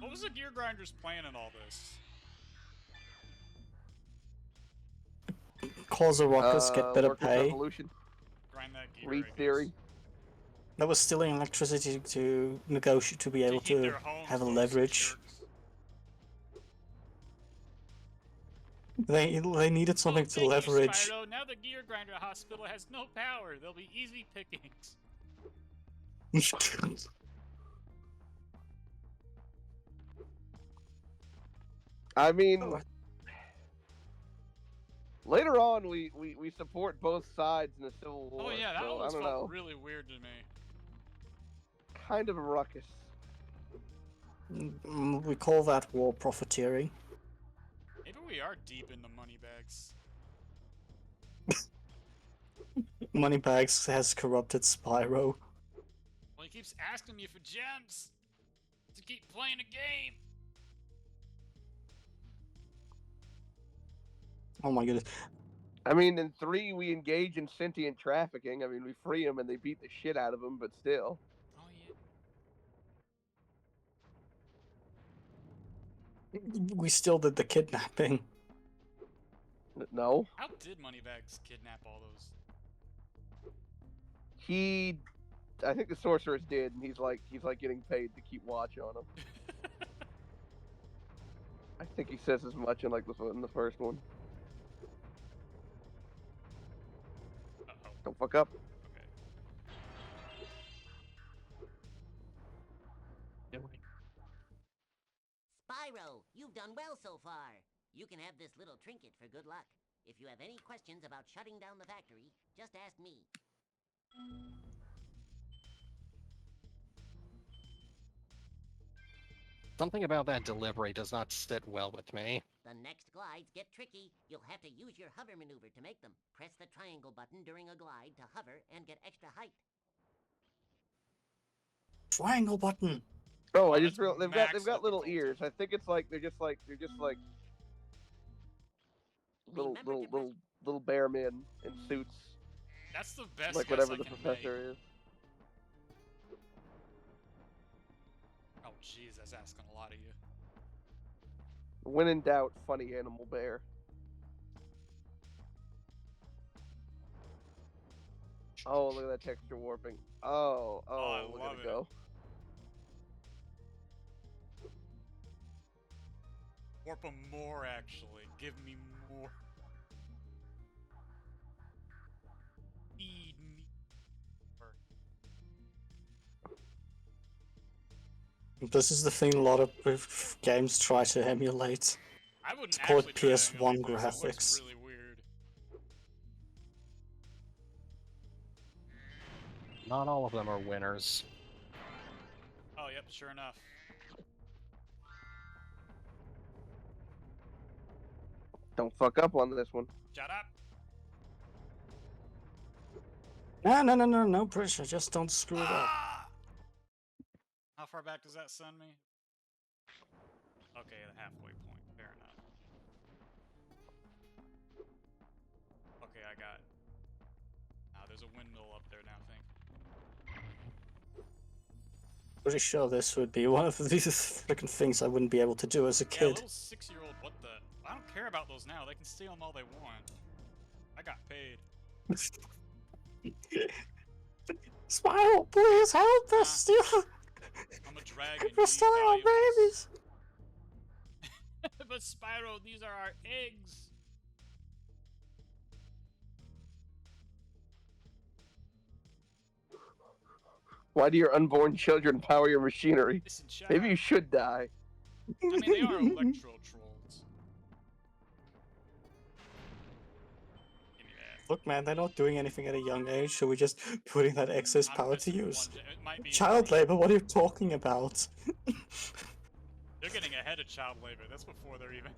[SPEAKER 1] What was the Gear Grinders plan in all this?
[SPEAKER 10] Cause a ruckus, get better
[SPEAKER 9] Workers'
[SPEAKER 10] pay.
[SPEAKER 9] Revolution.
[SPEAKER 1] Grind that gear,
[SPEAKER 9] Reed
[SPEAKER 1] I guess.
[SPEAKER 9] theory.
[SPEAKER 10] That was stealing electricity to negotiate, to be able
[SPEAKER 1] heat
[SPEAKER 10] to
[SPEAKER 1] their homes,
[SPEAKER 10] have a
[SPEAKER 1] those
[SPEAKER 10] leverage.
[SPEAKER 1] jerks.
[SPEAKER 10] They needed something to
[SPEAKER 1] thank
[SPEAKER 10] leverage.
[SPEAKER 1] You, Spyro. Now the Gear Grinder Hospital has no power. They'll be easy pickings.
[SPEAKER 9] I mean, later on, we support both sides in the Civil War.
[SPEAKER 1] Oh yeah, that
[SPEAKER 9] so,
[SPEAKER 1] always
[SPEAKER 9] I don't
[SPEAKER 1] felt
[SPEAKER 9] know.
[SPEAKER 1] really weird to me.
[SPEAKER 9] Kind of a ruckus.
[SPEAKER 10] We call that war profiteering.
[SPEAKER 1] Maybe we are deep in the money bags.
[SPEAKER 10] Moneybags has corrupted Spyro.
[SPEAKER 1] Well, he keeps asking me for gems to keep playing a game.
[SPEAKER 10] Oh my goodness.
[SPEAKER 9] I mean, in 3, we engage in sentient trafficking. I mean, we free them and they beat the shit out of them, but still.
[SPEAKER 1] Oh yeah.
[SPEAKER 10] We still did the kidnapping.
[SPEAKER 9] No.
[SPEAKER 1] How did Moneybags kidnap all those?
[SPEAKER 9] I think the sorceress did, and he's like getting paid to keep watch on him. I think he says as much in like in the first one.
[SPEAKER 1] Uh-oh.
[SPEAKER 9] Don't fuck up.
[SPEAKER 1] Okay.
[SPEAKER 4] Spyro, you've done well so far. You can have this little trinket for good luck. If you have any questions about shutting down the factory, just ask me.
[SPEAKER 11] Something about that delivery does not sit well with me.
[SPEAKER 4] The next glides get tricky. You'll have to use your hover maneuver to make them. Press the triangle button during a glide to hover and get extra height.
[SPEAKER 10] Triangle button.
[SPEAKER 9] Oh, I just realized they've got little ears. I think it's like they're just like little bear men in suits.
[SPEAKER 1] That's the best.
[SPEAKER 9] Like whatever the professor is.
[SPEAKER 1] Oh jeez, that's asking a lot of you.
[SPEAKER 9] When in doubt, funny animal bear. Oh, look at that texture warping. Oh,
[SPEAKER 1] I
[SPEAKER 9] look
[SPEAKER 1] love
[SPEAKER 9] at it
[SPEAKER 1] it.
[SPEAKER 9] go.
[SPEAKER 1] Warp them more, actually. Give me more. Feed me more.
[SPEAKER 10] This is the thing a lot of games try to emulate.
[SPEAKER 1] I wouldn't
[SPEAKER 10] It's called
[SPEAKER 1] actually try to
[SPEAKER 10] PS1
[SPEAKER 1] emulate this. It looks
[SPEAKER 10] graphics.
[SPEAKER 1] really weird.
[SPEAKER 11] Not all of them are winners.
[SPEAKER 1] Oh, yep, sure enough.
[SPEAKER 9] Don't fuck up on this one.
[SPEAKER 1] Shut up!
[SPEAKER 10] No pressure. Just don't screw it up.
[SPEAKER 1] Ah! How far back does that send me? Okay, the halfway point. Fair enough. Okay, I got... there's a windmill up there now, I think.
[SPEAKER 10] Pretty sure this would be one of these freaking things I wouldn't be able to do as a
[SPEAKER 1] Yeah,
[SPEAKER 10] kid.
[SPEAKER 1] little 6-year-old, what the... I don't care about those now. They can steal them all they want. I got paid.
[SPEAKER 10] Spyro, please help us steal.
[SPEAKER 1] I'm a dragon.
[SPEAKER 10] We're stealing our babies.
[SPEAKER 1] But Spyro, these are our eggs.
[SPEAKER 9] Why do your unborn children power your machinery?
[SPEAKER 1] Listen, shut
[SPEAKER 9] Maybe
[SPEAKER 1] up.
[SPEAKER 9] you should die.
[SPEAKER 1] I mean, they are electro trolls. Give me that.
[SPEAKER 10] Look, man, they're not doing anything at a young age, so we're just putting that excess
[SPEAKER 1] I'm
[SPEAKER 10] power to
[SPEAKER 1] missing
[SPEAKER 10] use.
[SPEAKER 1] it might be
[SPEAKER 10] Child labor, what are you talking about?
[SPEAKER 1] They're getting ahead of child labor. That's before they're even...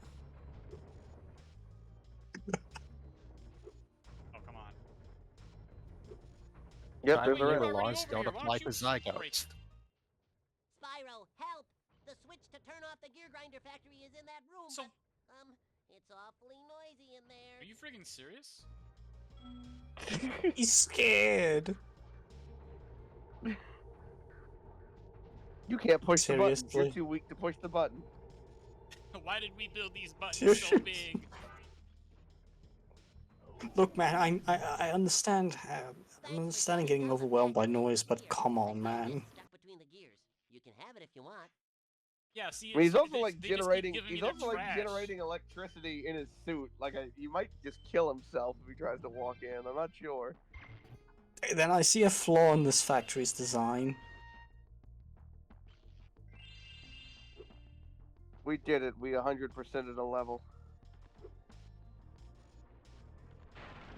[SPEAKER 1] Oh, come on.
[SPEAKER 9] Yep,
[SPEAKER 11] Child
[SPEAKER 9] there's a
[SPEAKER 11] labor
[SPEAKER 9] red.
[SPEAKER 11] laws don't apply to zygotes.
[SPEAKER 4] Spyro, help! The switch to turn off the gear grinder factory is in that room,
[SPEAKER 1] So-
[SPEAKER 4] but, it's awfully noisy in there.
[SPEAKER 1] Are you freaking serious?
[SPEAKER 10] He's scared.
[SPEAKER 9] You can't push the button. You're
[SPEAKER 10] Seriously?
[SPEAKER 9] too weak to push the button.
[SPEAKER 1] Why did we build these buttons so big?
[SPEAKER 10] Look, man, I understand. I'm understanding getting overwhelmed by noise, but come on, man.
[SPEAKER 4] Stuck between the gears. You can have it if you want.
[SPEAKER 1] Yeah, see,
[SPEAKER 9] I mean, he's
[SPEAKER 1] it's-
[SPEAKER 9] also
[SPEAKER 1] they-
[SPEAKER 9] like
[SPEAKER 1] they just keep
[SPEAKER 9] generating.
[SPEAKER 1] giving me
[SPEAKER 9] He's
[SPEAKER 1] their
[SPEAKER 9] also like
[SPEAKER 1] trash.
[SPEAKER 9] generating electricity in his suit. Like he might just kill himself if he tries to walk in. I'm not sure.
[SPEAKER 10] Then I see a flaw in this factory's design.
[SPEAKER 9] We did it. We 100%ed a level.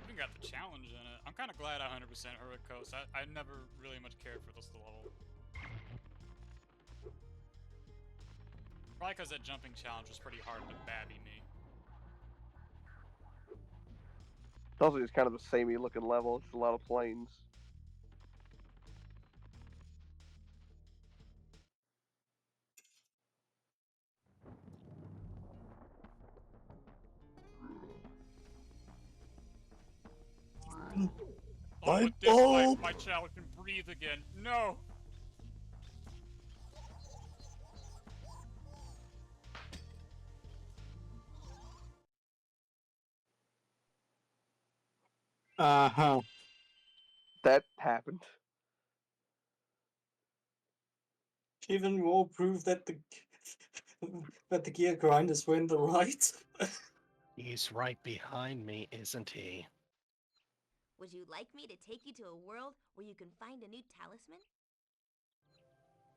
[SPEAKER 1] We got the challenge in it. I'm kind of glad I 100% Heroic Coast. I never really much cared for this level. Probably because that jumping challenge was pretty hard to babby me.
[SPEAKER 9] It's also just kind of a samey looking level. It's a lot of planes.
[SPEAKER 1] Oh,
[SPEAKER 10] My
[SPEAKER 1] with this life,
[SPEAKER 10] bulb!
[SPEAKER 1] my child can breathe again. No!
[SPEAKER 10] Uh-huh.
[SPEAKER 9] That happened.
[SPEAKER 10] Even more proof that the that the gear grinders were in the right.
[SPEAKER 11] He's right behind me, isn't he?
[SPEAKER 3] Would you like me to take you to a world where you can find a new talisman?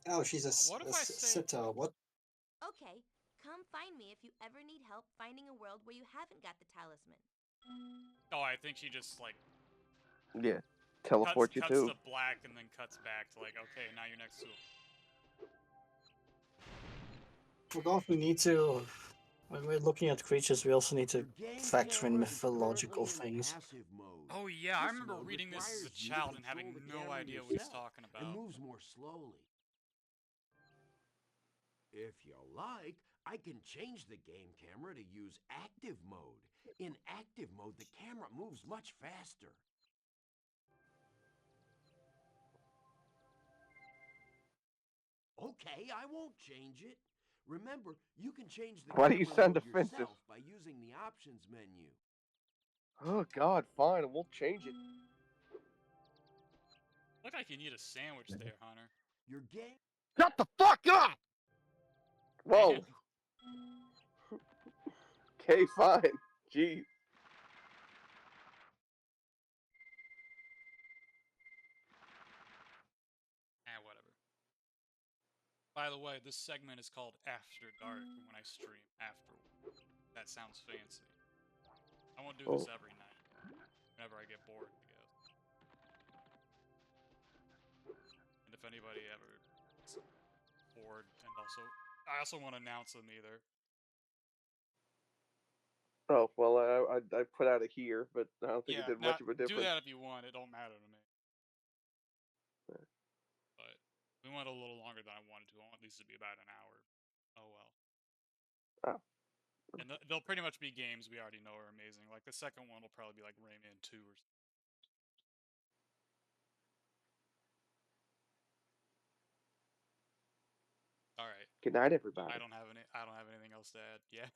[SPEAKER 10] Oh, she's
[SPEAKER 1] What if I say-
[SPEAKER 10] sitter. What?
[SPEAKER 3] Okay, come find me if you ever need help finding a world where you haven't got the talisman.
[SPEAKER 1] Oh, I think she just, like,
[SPEAKER 9] Yeah. Teleport you
[SPEAKER 1] cuts
[SPEAKER 9] too.
[SPEAKER 1] to black and then cuts back to, like, okay, now you're next to him.
[SPEAKER 10] Forgot we need to. When we're looking at creatures, we also need to factor in mythological things.
[SPEAKER 1] Oh yeah, I remember reading this as a child and having no idea what he's talking
[SPEAKER 5] It
[SPEAKER 1] about.
[SPEAKER 5] moves more slowly. If you like, I can change the game camera to use active mode. In active mode, the camera moves much faster. Okay, I won't change it. Remember, you can change the
[SPEAKER 9] Why do
[SPEAKER 5] game
[SPEAKER 9] you sound
[SPEAKER 5] remote
[SPEAKER 9] defensive?
[SPEAKER 5] yourself by using the options menu.
[SPEAKER 9] Oh God, fine, we'll change it.
[SPEAKER 1] Look like you need a sandwich there, Hunter.
[SPEAKER 5] Your game.
[SPEAKER 11] Shut the fuck up!
[SPEAKER 9] Whoa.
[SPEAKER 1] Damn.
[SPEAKER 9] Okay, fine. Jeez.
[SPEAKER 1] Whatever. By the way, this segment is called After Dark when I stream afterward. That sounds fancy. I won't do this every night. Whenever I get bored, I guess. And if anybody ever is bored, and I also won't announce them either.
[SPEAKER 9] Oh well, I put out a here, but I don't think it did much of a difference.
[SPEAKER 1] Do that if you want. It don't matter to me.
[SPEAKER 9] Yeah.
[SPEAKER 1] But we went a little longer than I wanted to. I want these to be about an hour. Oh well.
[SPEAKER 9] Oh.
[SPEAKER 1] And they'll pretty much be games we already know are amazing. Like the second one will probably be like Rayman 2 or something. All right.
[SPEAKER 9] Good night, everybody.
[SPEAKER 1] I don't have anything else to add. Yeah.